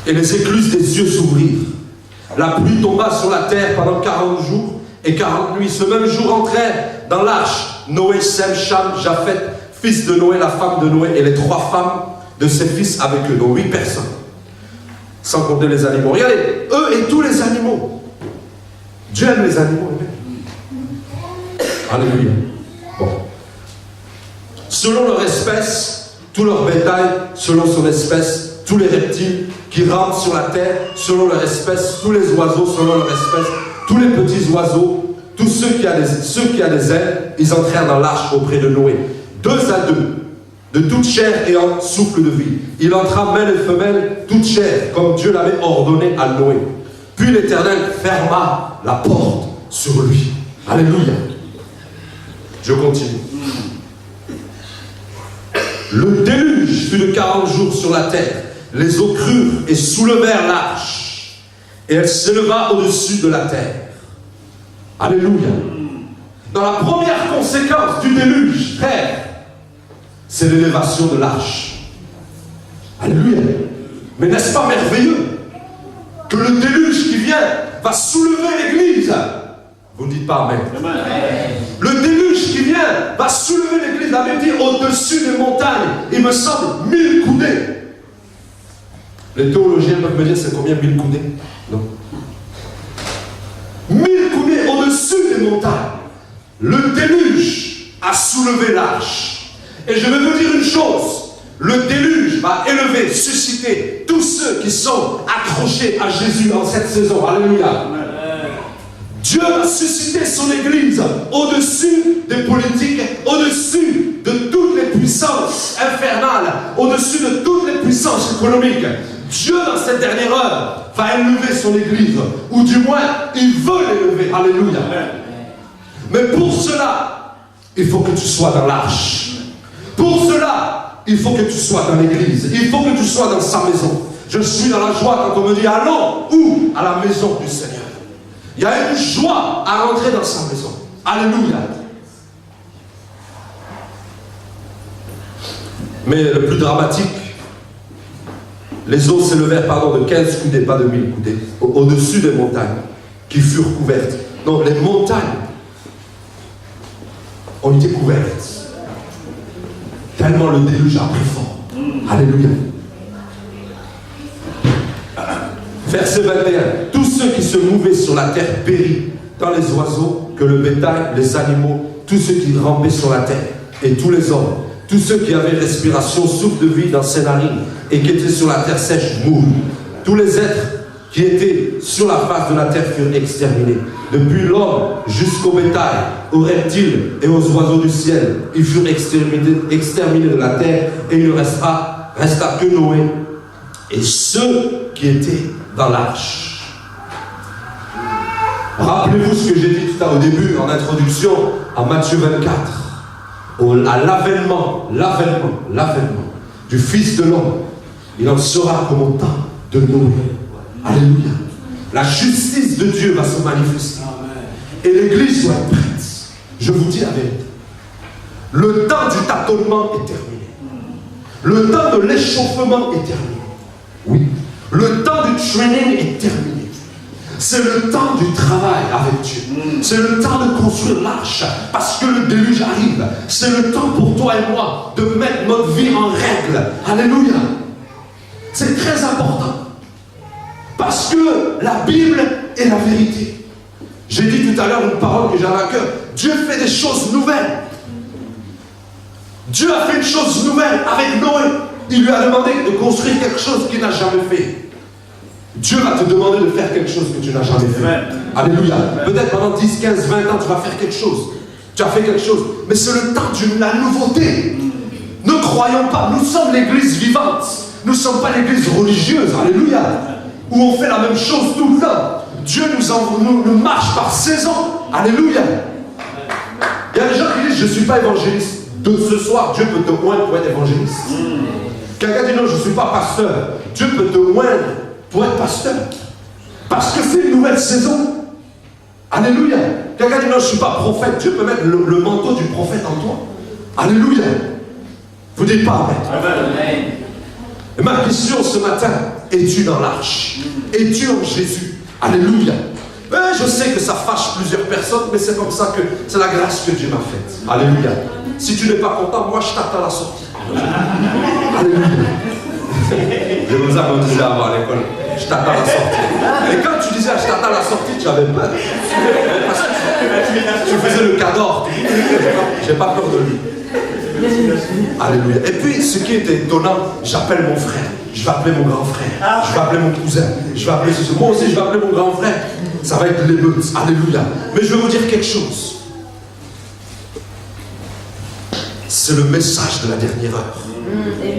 Et les écluses des cieux s'ouvrirent. La pluie tomba sur la terre pendant 40 jours et 40 nuits. Ce même jour entrèrent dans l'arche Noé, Sem, Cham, Japheth, fils de Noé, la femme de Noé et les 3 femmes de ses fils avec eux, donc 8 personnes. Sans compter les animaux. Regardez, eux et tous les animaux. Dieu aime les animaux. Alléluia. Bon. Selon leur espèce, tout leur bétail, selon son espèce, tous les reptiles qui rampent sur la terre, selon leur espèce, tous les oiseaux, selon leur espèce, tous les petits oiseaux, tous ceux qui ont des ailes, ils entrèrent dans l'arche auprès de Noé. 2 à 2, de toute chair ayant souffle de vie. Il entra mâle et femelle, toute chair, comme Dieu l'avait ordonné à Noé. Puis l'Éternel ferma la porte sur lui. Alléluia. Je continue. Le déluge fut de 40 jours sur la terre. Les eaux crurent et soulevèrent l'arche. Et elle s'éleva au-dessus de la terre. Alléluia. Dans la première conséquence du déluge, frère, c'est l'élévation de l'arche. Alléluia. Mais n'est-ce pas merveilleux que le déluge qui vient va soulever l'église? Vous ne dites pas amen. Le déluge qui vient va soulever l'église. La Bible dit au-dessus des montagnes. Il me semble 1000 coudées. Les théologiens peuvent me dire c'est combien 1000 coudées? Non. 1000 coudées au-dessus des montagnes. Le déluge a soulevé l'arche. Et je vais vous dire une chose. Le déluge va élever, susciter tous ceux qui sont accrochés à Jésus en cette saison. Alléluia. Dieu va susciter son église au-dessus des politiques, au-dessus de toutes les puissances infernales, au-dessus de toutes les puissances économiques. Dieu, dans cette dernière heure, va élever son église, ou du moins, il veut l'élever. Alléluia. Mais pour cela, il faut que tu sois dans l'arche. Pour cela, il faut que tu sois dans l'église. Il faut que tu sois dans sa maison. Je suis dans la joie quand on me dit allons où? À la maison du Seigneur. Il y a une joie à rentrer dans sa maison. Alléluia. Mais le plus dramatique, les eaux s'élevèrent de 15 coudées, pas de 1000 coudées, au-dessus des montagnes qui furent couvertes. Donc les montagnes ont été couvertes. Tellement le déluge a pris fort. Alléluia. Verset 21. Tous ceux qui se mouvaient sur la terre périrent, tant les oiseaux que le bétail, les animaux, tous ceux qui rampaient sur la terre, et tous les hommes, tous ceux qui avaient respiration, souffle de vie dans ses narines, et qui étaient sur la terre sèche moururent. Tous les êtres qui étaient sur la face de la terre furent exterminés. Depuis l'homme jusqu'au bétail, aux reptiles et aux oiseaux du ciel, ils furent exterminés de la terre, et il ne resta que Noé et ceux qui étaient dans l'arche. Rappelez-vous ce que j'ai dit tout à l'heure au début, en introduction, à Matthieu 24, à l'avènement du Fils de l'homme. Il en sera comme au temps de Noé. Alléluia. La justice de Dieu va se manifester. Et l'église doit être prête. Je vous dis la vérité. Le temps du tâtonnement est terminé. Le temps de l'échauffement est terminé. Oui. Le temps du training est terminé. C'est le temps du travail avec Dieu. C'est le temps de construire l'arche. Parce que le déluge arrive. C'est le temps pour toi et moi de mettre notre vie en règle. Alléluia. C'est très important. Parce que la Bible est la vérité. J'ai dit tout à l'heure une parole que j'avais à cœur. Dieu fait des choses nouvelles. Dieu a fait une chose nouvelle avec Noé. Il lui a demandé de construire quelque chose qu'il n'a jamais fait. Dieu va te demander de faire quelque chose que tu n'as jamais fait. Alléluia. Peut-être pendant 10, 15, 20 ans, tu vas faire quelque chose. Tu as fait quelque chose. Mais c'est le temps de la nouveauté. Ne croyons pas, nous sommes l'église vivante. Nous ne sommes pas l'église religieuse. Alléluia. Où on fait la même chose tout le temps. Dieu nous marche par saison. Alléluia. Il y a des gens qui disent, je ne suis pas évangéliste. De ce soir, Dieu peut te oindre pour être évangéliste. Quelqu'un dit non, je ne suis pas pasteur. Dieu peut te oindre pour être pasteur. Parce que c'est une nouvelle saison. Alléluia. Quelqu'un dit non, je ne suis pas prophète. Dieu peut mettre le manteau du prophète en toi. Alléluia. Vous dites pas amen. Et ma question ce matin, es-tu dans l'arche? Es-tu en Jésus? Alléluia. Je sais que ça fâche plusieurs personnes, mais c'est comme ça que c'est la grâce que Dieu m'a faite. Alléluia. Si tu n'es pas content, moi je t'attends à la sortie. Alléluia. C'est comme ça qu'on disait avant à l'école. Je t'attends à la sortie. Et quand tu disais je t'attends à la sortie, tu avais peur. Parce que tu faisais le cador. J'ai pas peur de lui. Alléluia. Et puis ce qui était étonnant, j'appelle mon frère, je vais appeler mon grand frère, je vais appeler mon cousin, je vais appeler ceci. Moi aussi je vais appeler mon grand frère. Ça va être l'émeute. Alléluia. Mais je vais vous dire quelque chose. C'est le message de la dernière heure.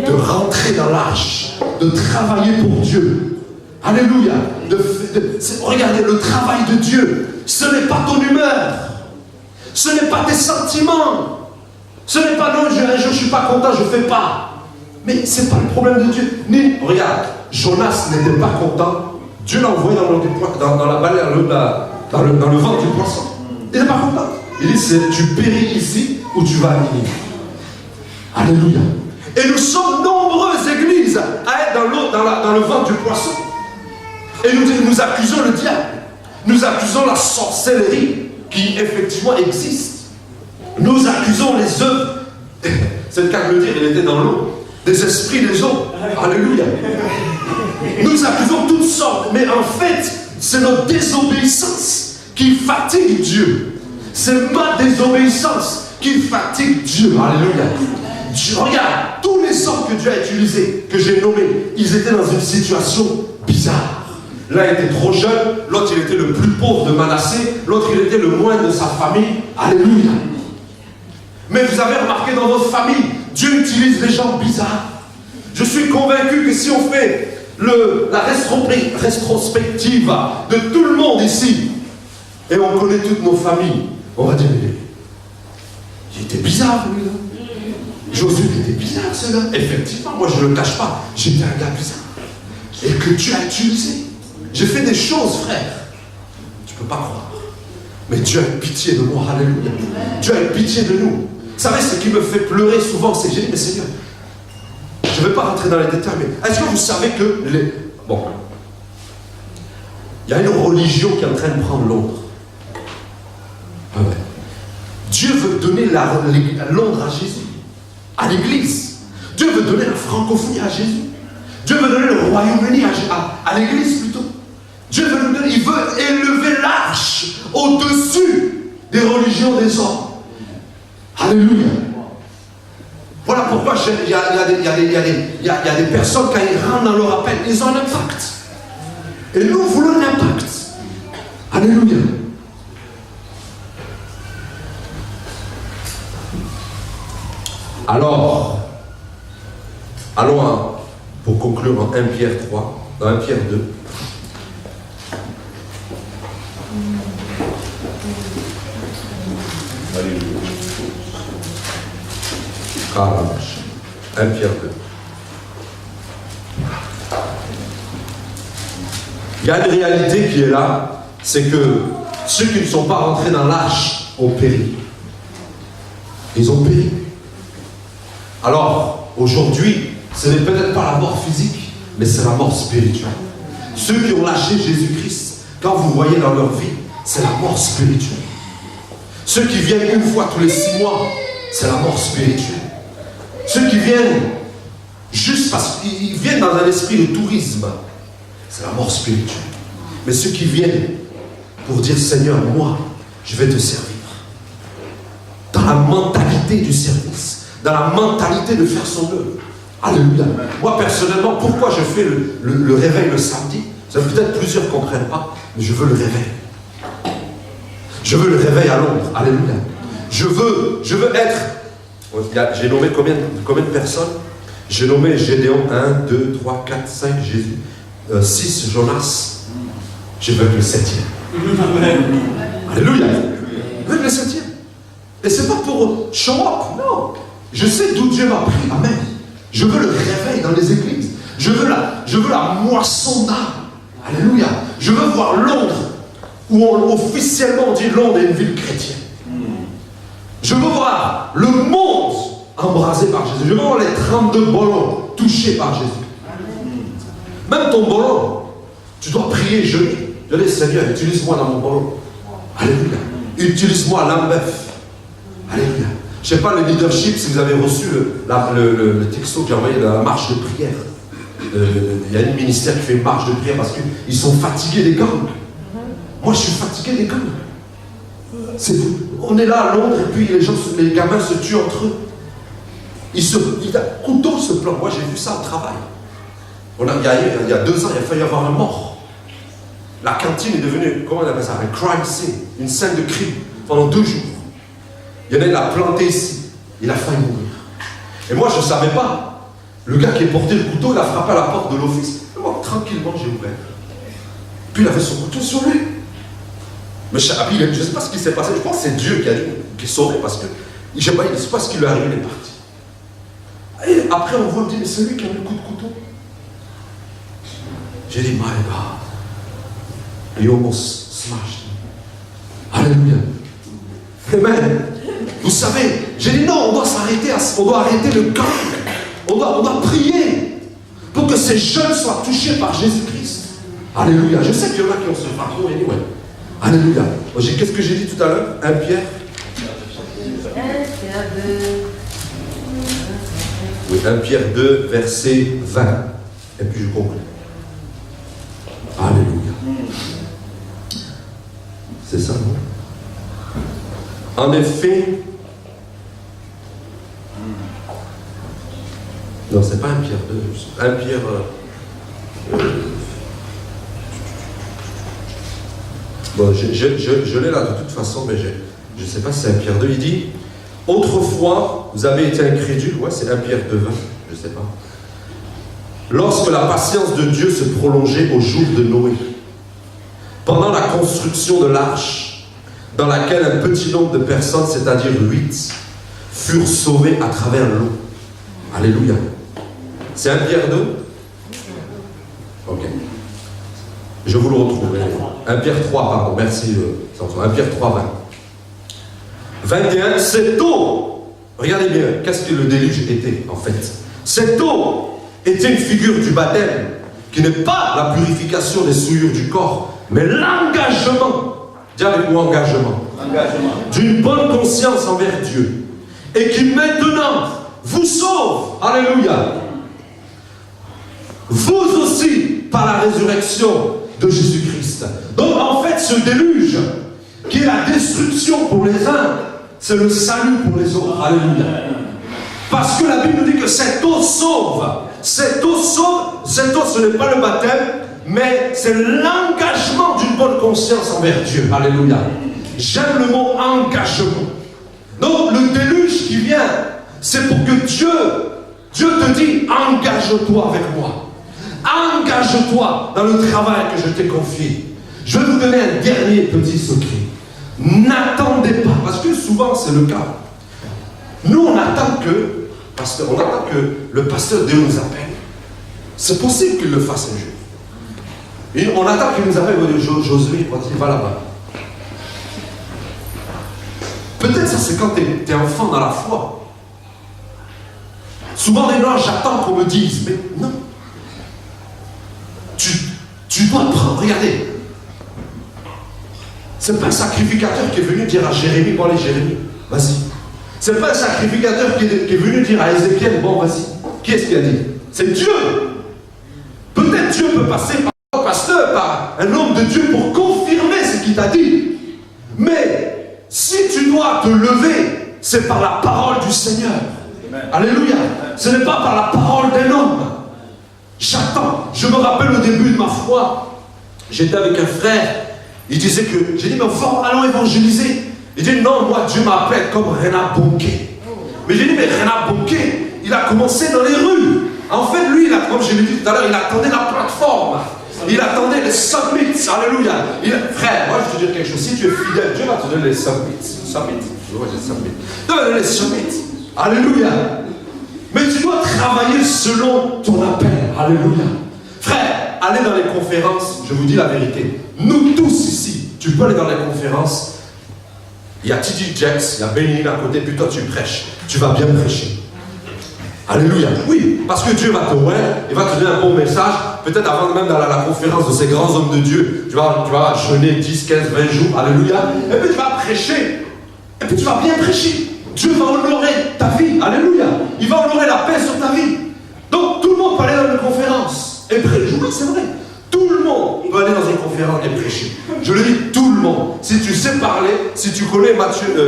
De rentrer dans l'arche, de travailler pour Dieu. Alléluia. Regardez, le travail de Dieu, ce n'est pas ton humeur, ce n'est pas tes sentiments, ce n'est pas non, un jour je ne suis pas content, je ne fais pas. Mais ce n'est pas le problème de Dieu. Regarde, Jonas n'était pas content. Dieu l'a envoyé dans la baleine, dans le ventre du poisson. Il n'est pas content. Il dit, tu péris ici ou tu vas à Ninive. Alléluia. Et nous sommes nombreuses églises à être dans le ventre du poisson. Et nous accusons le diable. Nous accusons la sorcellerie qui effectivement existe. Nous accusons les œuvres. C'est le cas de le dire, il était dans l'eau. Des esprits des eaux. Alléluia. Nous accusons toutes sortes, mais en fait, c'est notre désobéissance qui fatigue Dieu. C'est ma désobéissance qui fatigue Dieu. Alléluia. Regarde, tous les hommes que Dieu a utilisés, que j'ai nommés, ils étaient dans une situation bizarre. L'un était trop jeune, l'autre il était le plus pauvre de Manassé, l'autre il était le moindre de sa famille. Alléluia. Mais vous avez remarqué dans votre famille, Dieu utilise les gens bizarres. Je suis convaincu que si on fait la rétrospective de tout le monde ici, et on connaît toutes nos familles, on va dire, il était bizarre lui là. Josué était bizarre celui-là. Effectivement, moi je ne le cache pas, j'étais un gars bizarre. Et que Dieu a utilisé. J'ai fait des choses, frère. Tu ne peux pas croire. Mais Dieu a pitié de moi, alléluia. Dieu a pitié de nous. Vous savez, ce qui me fait pleurer souvent, c'est que j'ai dit, mais Seigneur, je ne vais pas rentrer dans les détails, mais est-ce que vous savez que Bon. Il y a une religion qui est en train de prendre Londres. Ah ouais. Dieu veut donner Londres à Jésus, à l'Église. Dieu veut donner la francophonie à Jésus. Dieu veut donner le Royaume-Uni à l'Église plutôt. Dieu veut nous donner, il veut élever l'arche au-dessus des religions des hommes. Alléluia. Voilà pourquoi il y a des personnes, quand ils rentrent dans leur appel, ils ont un impact. Et nous voulons un impact. Alléluia. Alors, allons pour conclure en 1 Pierre 3, dans 1 Pierre 2. Alléluia. 1 Pierre 2. Il y a une réalité qui est là, c'est que ceux qui ne sont pas rentrés dans l'arche ont péri. Ils ont péri. Alors, aujourd'hui, ce n'est peut-être pas la mort physique, mais c'est la mort spirituelle. Ceux qui ont lâché Jésus-Christ, quand vous voyez dans leur vie, c'est la mort spirituelle. Ceux qui viennent une fois tous les 6 mois, c'est la mort spirituelle. Ceux qui viennent juste parce qu'ils viennent dans un esprit de tourisme, c'est la mort spirituelle. Mais ceux qui viennent pour dire Seigneur, moi, je vais te servir. Dans la mentalité du service, dans la mentalité de faire son œuvre. Alléluia. Moi personnellement, pourquoi je fais le réveil le samedi? Peut-être plusieurs ne comprennent pas, mais je veux le réveil. Je veux le réveil à Londres. Alléluia. Je veux être. J'ai nommé combien de personnes? J'ai nommé Gédéon 1, 2, 3, 4, 5, Jésus, 6, Jonas. Je veux le 7e. Alléluia. Je veux le 7e. Et c'est pas pour show up, non. Je sais d'où Dieu m'a pris. Amen. Je veux le réveil dans les églises. Je veux la moisson d'âme. Alléluia. Je veux voir Londres, où officiellement on dit Londres est une ville chrétienne. Je veux voir le monde embrasé par Jésus. Je veux voir les 32 bolons touchés par Jésus. Même ton bolon, tu dois prier, jeûner. Je dis, Seigneur, utilise-moi dans mon bolon. Alléluia. Utilise-moi l'ambef. Alléluia. Je ne sais pas le leadership, si vous avez reçu le texto que j'ai envoyé de la marche de prière. Il y a un ministère qui fait une marche de prière parce qu'ils sont fatigués des gangs. Moi, je suis fatigué des gangs. On est là à Londres et puis les gamins se tuent entre eux. Couteau se plante. Moi, j'ai vu ça au travail. Il y a 2 ans, il a failli y avoir un mort. La cantine est devenue, comment on appelle ça, un crime scene, une scène de crime pendant 2 jours. Il y en a, il l'a planté ici. Il a failli mourir. Et moi, je ne savais pas. Le gars qui a porté le couteau, il a frappé à la porte de l'office. Moi, tranquillement, j'ai ouvert. Puis il avait son couteau sur lui. Mais je ne sais pas ce qui s'est passé. Je pense que c'est Dieu qui est sauvé parce que je ne sais pas ce qui lui est arrivé, il est parti. Et après, on voit, on dit, mais c'est lui qui a mis le coup de couteau. J'ai dit, my God. He almost smashed me. Alléluia. Amen. Vous savez, j'ai dit non, on doit s'arrêter, on doit arrêter le gang. On doit prier pour que ces jeunes soient touchés par Jésus-Christ. Alléluia. Je sais qu'il y en a qui ont ce fardeau, anyway. Alléluia. Qu'est-ce que j'ai dit tout à l'heure? 1 Pierre. 1 Pierre 2. Oui, 1 Pierre 2, verset 20. Et puis je conclue. Alléluia. C'est ça, non? En effet, non, c'est pas 1 Pierre 2, 1 Pierre. Bon, je l'ai là de toute façon, mais je ne sais pas si c'est 1 Pierre 2. Il dit, autrefois, vous avez été incrédules, ouais, c'est 1 Pierre 2, 20, je ne sais pas. Lorsque la patience de Dieu se prolongeait au jour de Noé, pendant la construction de l'arche, dans laquelle un petit nombre de personnes, c'est-à-dire 8, furent sauvées à travers l'eau. Alléluia. C'est 1 Pierre 2? Ok. Je vous le retrouve. 1 Pierre 3, pardon. Merci. 1 Pierre 3, 20. 21. Cette eau, regardez bien, qu'est-ce que le déluge était, en fait. Cette eau était une figure du baptême, qui n'est pas la purification des souillures du corps, mais l'engagement. Dis avec moi engagement. D'une bonne conscience envers Dieu. Et qui maintenant vous sauve. Alléluia. Vous aussi, par la résurrection de Jésus-Christ. Donc en fait, ce déluge, qui est la destruction pour les uns, c'est le salut pour les autres. Alléluia. Parce que la Bible nous dit que cette eau sauve. Cette eau sauve. Cette eau, ce n'est pas le baptême, mais c'est l'engagement d'une bonne conscience envers Dieu. Alléluia. J'aime le mot engagement. Donc le déluge qui vient, c'est pour que Dieu te dit, engage-toi avec moi. Engage-toi dans le travail que je t'ai confié. Je vais vous donner un dernier petit secret. N'attendez pas, parce que souvent c'est le cas. Nous on attend que le pasteur Dieu nous appelle. C'est possible qu'il le fasse un jour. Et on attend qu'il nous appelle, Josué, quand il va là-bas. Peut-être ça c'est quand tu es enfant dans la foi. Souvent les gens, j'attends qu'on me dise, mais non. Tu dois prendre, regardez. C'est pas un sacrificateur qui est venu dire à Jérémie, bon allez Jérémie, vas-y. C'est pas un sacrificateur qui est venu dire à Ézéchiel, bon vas-y. Qui est-ce qui a dit? C'est Dieu. Peut-être Dieu peut passer par un pasteur, par un homme de Dieu pour confirmer ce qu'il t'a dit. Mais si tu dois te lever, c'est par la parole du Seigneur. Amen. Alléluia. Ce n'est pas par la parole d'un homme. J'attends. Je me rappelle au début de ma foi, j'étais avec un frère. Il disait que, j'ai dit, mais allons évangéliser. Il dit, non, moi, Dieu m'appelle comme Renard Bonquet. Mais j'ai dit, mais Renard Bonquet, il a commencé dans les rues. En fait, lui, comme je l'ai dit tout à l'heure, il attendait la plateforme. Il attendait les summits. Alléluia. Frère, moi, je te dis quelque chose. Si tu es fidèle, Dieu va te donner les summits. Tu dois te donner les summits. Alléluia. Mais tu dois travailler selon ton appel. Alléluia. Frère, allez dans les conférences, je vous dis la vérité. Nous tous ici, tu peux aller dans les conférences. Il y a T.D. Jakes, il y a Bénin à côté, puis toi tu prêches. Tu vas bien prêcher. Alléluia. Oui, parce que Dieu va te voir, il va te donner un bon message. Peut-être avant même d'aller à la conférence de ces grands hommes de Dieu, tu vas jeûner 10, 15, 20 jours. Alléluia. Et puis tu vas prêcher. Et puis tu vas bien prêcher. Dieu va honorer ta vie. Alléluia. Il va honorer la paix sur ta vie. Donc tout le monde peut aller dans une conférence et prêcher. Oui, c'est vrai. Tout le monde peut aller dans une conférence et prêcher. Je le dis, tout le monde. Si tu sais parler, si tu connais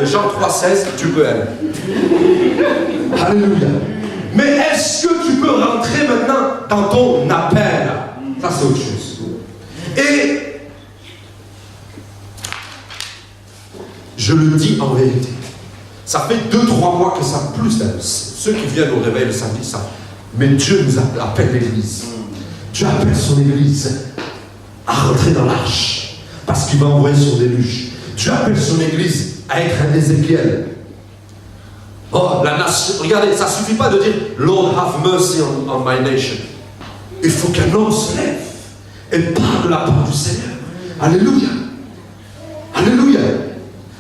Jean 3,16, tu peux aller. Alléluia. Mais est-ce que tu peux rentrer maintenant dans ton appel? Ça, c'est autre chose. Et je le dis en vérité. Ça fait 2-3 mois que ça plus. Ceux qui viennent au réveil le samedi savent. Mais Dieu nous appelle l'Église. Dieu appelle son Église à rentrer dans l'arche. Parce qu'il va envoyer son déluge. Dieu appelle son Église à être un Ézéchiel. Oh, la nation. Regardez, ça ne suffit pas de dire Lord have mercy on my nation. Il faut qu'un homme se lève et parle de la part du Seigneur. Alléluia. Alléluia.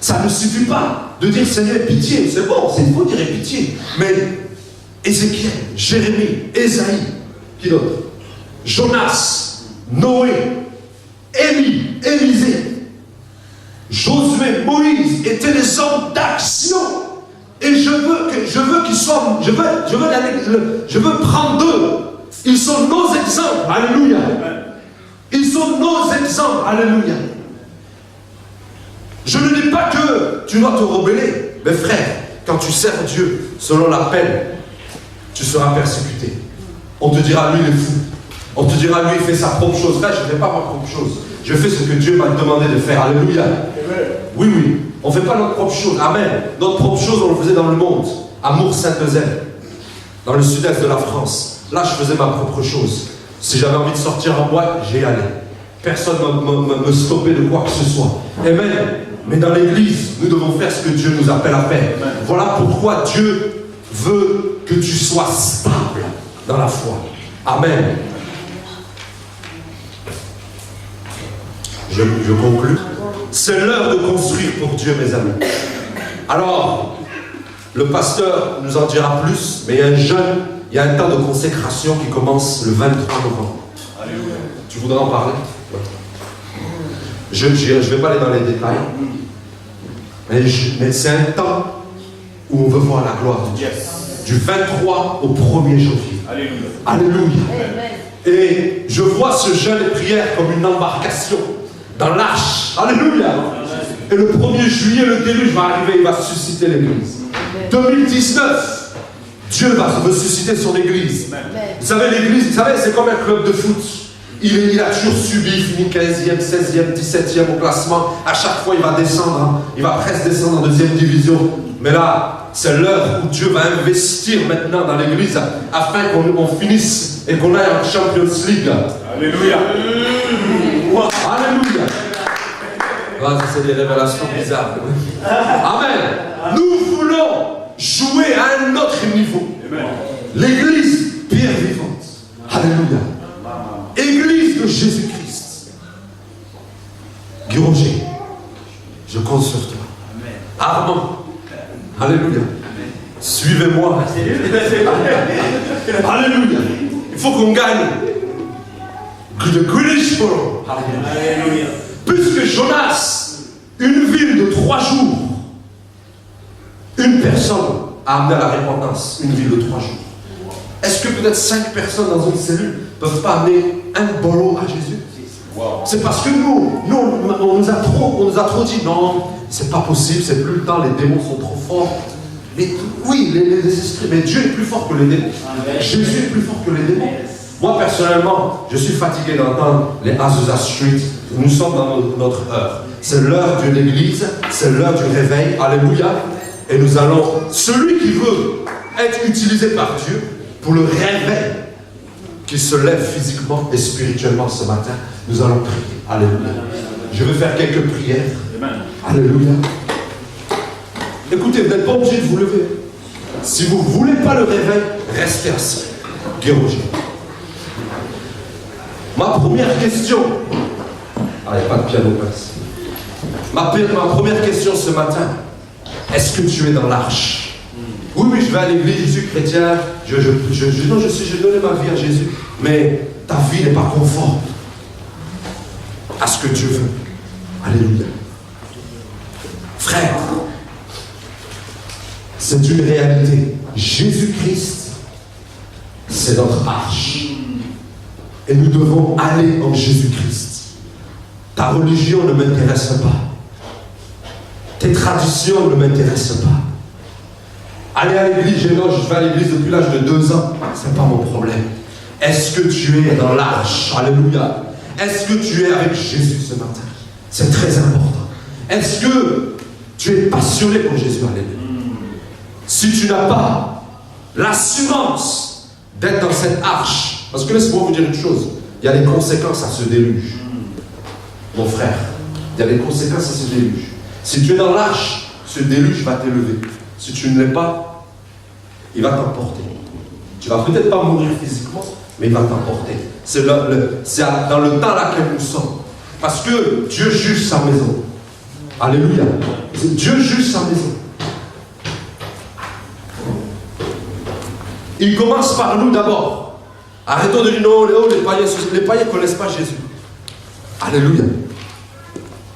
Ça ne suffit pas de dire Seigneur, pitié. C'est bon, il faut dire pitié. Mais Ézéchiel, Jérémie, Ésaïe, qui d'autre? Jonas, Noé, Élie, Élisée, Josué, Moïse étaient des hommes d'action. Et je veux qu'ils soient, je veux prendre d'eux. Ils sont nos exemples. Alléluia. Ils sont nos exemples. Alléluia. Je ne dis pas que tu dois te rebeller. Mais frère, quand tu sers Dieu selon l'appel, tu seras persécuté. On te dira, lui, il est fou. On te dira, lui, il fait sa propre chose. Frère, je ne fais pas ma propre chose. Je fais ce que Dieu m'a demandé de faire. Alléluia. Oui, oui. On ne fait pas notre propre chose. Amen. Notre propre chose, on le faisait dans le monde. À Mours-Saint-Eusèbe, dans le sud-est de la France. Là, je faisais ma propre chose. Si j'avais envie de sortir en boîte, j'y allais. Personne ne me stoppait de quoi que ce soit. Amen. Mais dans l'église, nous devons faire ce que Dieu nous appelle à faire. Voilà pourquoi Dieu veut que tu sois stable dans la foi. Amen. Je conclue. C'est l'heure de construire pour Dieu, mes amis. Alors, le pasteur nous en dira plus, mais il y a un jeûne, il y a un temps de consécration qui commence le 23 novembre. Alléluia. Tu voudrais en parler? Je ne vais pas aller dans les détails, mais c'est un temps où on veut voir la gloire de Dieu. Du 23 au 1er janvier. Alléluia. Alléluia. Et je vois ce jeûne et prière comme une embarcation dans l'arche. Alléluia. Et le 1er juillet, le déluge va arriver, il va susciter l'église. 2019, Dieu va ressusciter son église. Vous savez, l'église, vous savez, c'est comme un club de foot. Il a toujours subi, il finit 15e, 16e, 17e au classement. À chaque fois, il va descendre. Hein. Il va presque descendre en 2e division. Mais là, c'est l'heure où Dieu va investir maintenant dans l'église afin qu'on finisse et qu'on aille en Champions League. Alléluia. Alléluia. Ah, c'est des révélations bizarres. Amen. Nous voulons jouer à un autre niveau. L'église, pierre vivante. Alléluia. Église de Jésus-Christ. Guy Roger, je compte sur toi. Armand. Alléluia. Suivez-moi. Alléluia. Il faut qu'on gagne. De Greensboro. Alléluia. Puisque Jonas, une ville de 3 jours, une personne a amené à la repentance, une ville de 3 jours. Est-ce que peut-être 5 personnes dans une cellule ne peuvent pas amener un bolo à Jésus? Wow. C'est parce que nous on nous a trop dit non, c'est pas possible, c'est plus le temps, les démons sont trop forts. Mais oui, les esprits, mais Dieu est plus fort que les démons. Jésus est plus fort que les démons. Moi personnellement, je suis fatigué d'entendre les Azusa Street. Nous sommes dans notre heure. C'est l'heure de l'église, c'est l'heure du réveil. Alléluia. Et nous allons, celui qui veut être utilisé par Dieu pour le réveil, qui se lève physiquement et spirituellement ce matin, nous allons prier. Alléluia. Je vais faire quelques prières. Alléluia. Écoutez, vous n'êtes pas obligé de vous lever. Si vous ne voulez pas le réveil, restez assis. Guérogé. Ma première question. Ah, il n'y a pas de piano ici. Ma première question ce matin. Est-ce que tu es dans l'arche? Oui, je vais à l'église, je suis chrétien. Je donne ma vie à Jésus. Mais ta vie n'est pas conforme à ce que Dieu veut. Alléluia. Frère, c'est une réalité. Jésus-Christ, c'est notre arche. Et nous devons aller en Jésus-Christ. Ta religion ne m'intéresse pas. Tes traditions ne m'intéressent pas. Aller à l'église, je vais à l'église depuis l'âge de 2 ans. Ce n'est pas mon problème. Est-ce que tu es dans l'arche? Alléluia. Est-ce que tu es avec Jésus ce matin? C'est très important. Est-ce que tu es passionné pour Jésus? Alléluia. Si tu n'as pas l'assurance d'être dans cette arche, parce que laisse-moi vous dire une chose, il y a des conséquences à ce déluge. Mon frère, il y a des conséquences à ce déluge. Si tu es dans l'arche, ce déluge va t'élever. Si tu ne l'es pas, il va t'emporter. Tu vas peut-être pas mourir physiquement, mais il va t'emporter. C'est dans le temps là que nous sommes. Parce que Dieu juge sa maison. Alléluia. Dieu juge sa maison. Il commence par nous d'abord. Arrêtons de dire non, les païens ne connaissent pas Jésus. Alléluia.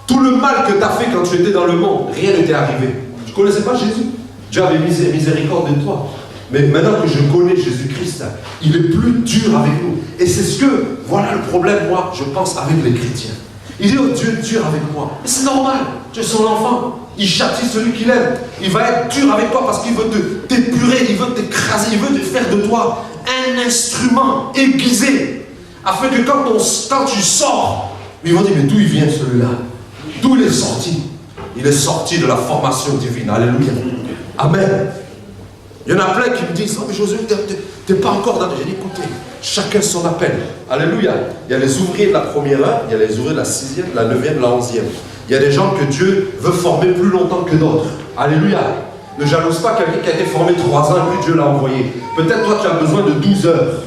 Tout le mal que tu as fait quand tu étais dans le monde, rien ne t'est arrivé. Tu ne connaissais pas Jésus. Dieu avait miséricorde de toi. Mais maintenant que je connais Jésus-Christ, il est plus dur avec nous. Et c'est ce que, voilà le problème, moi, je pense, avec les chrétiens. Il dit, oh Dieu est dur avec moi. Mais c'est normal, tu es son enfant. Il châtie celui qu'il aime. Il va être dur avec toi parce qu'il veut t'épurer, il veut t'écraser, il veut te faire de toi un instrument aiguisé. Afin que quand tu sors, ils vont dire, mais d'où il vient celui-là? D'où il est sorti? Il est sorti de la formation divine. Alléluia. Amen. Il y en a plein qui me disent, oh mais Josué, tu n'es pas encore dans... J'ai dit, écoutez, chacun son appel. Alléluia. Il y a les ouvriers de la première heure, il y a les ouvriers de la 6e, de la 9e, de la 11e. Il y a des gens que Dieu veut former plus longtemps que d'autres. Alléluia. Ne jalouse pas quelqu'un qui a été formé 3 ans et puis Dieu l'a envoyé. Peut-être toi tu as besoin de 12 heures.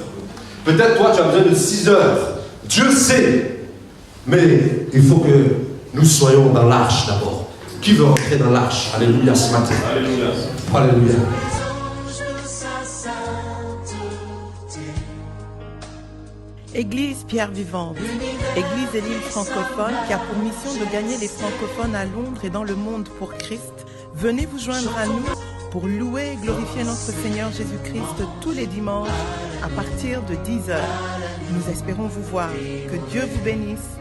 Peut-être toi tu as besoin de 6 heures. Dieu sait. Mais il faut que nous soyons dans l'arche d'abord. Qui veut rentrer dans l'arche? Alléluia ce matin. Alléluia. Alléluia. Église Pierre Vivante, Église de l'île francophone qui a pour mission de gagner les francophones à Londres et dans le monde pour Christ. Venez vous joindre à nous pour louer et glorifier notre Seigneur Jésus-Christ tous les dimanches à partir de 10 h. Nous espérons vous voir. Que Dieu vous bénisse.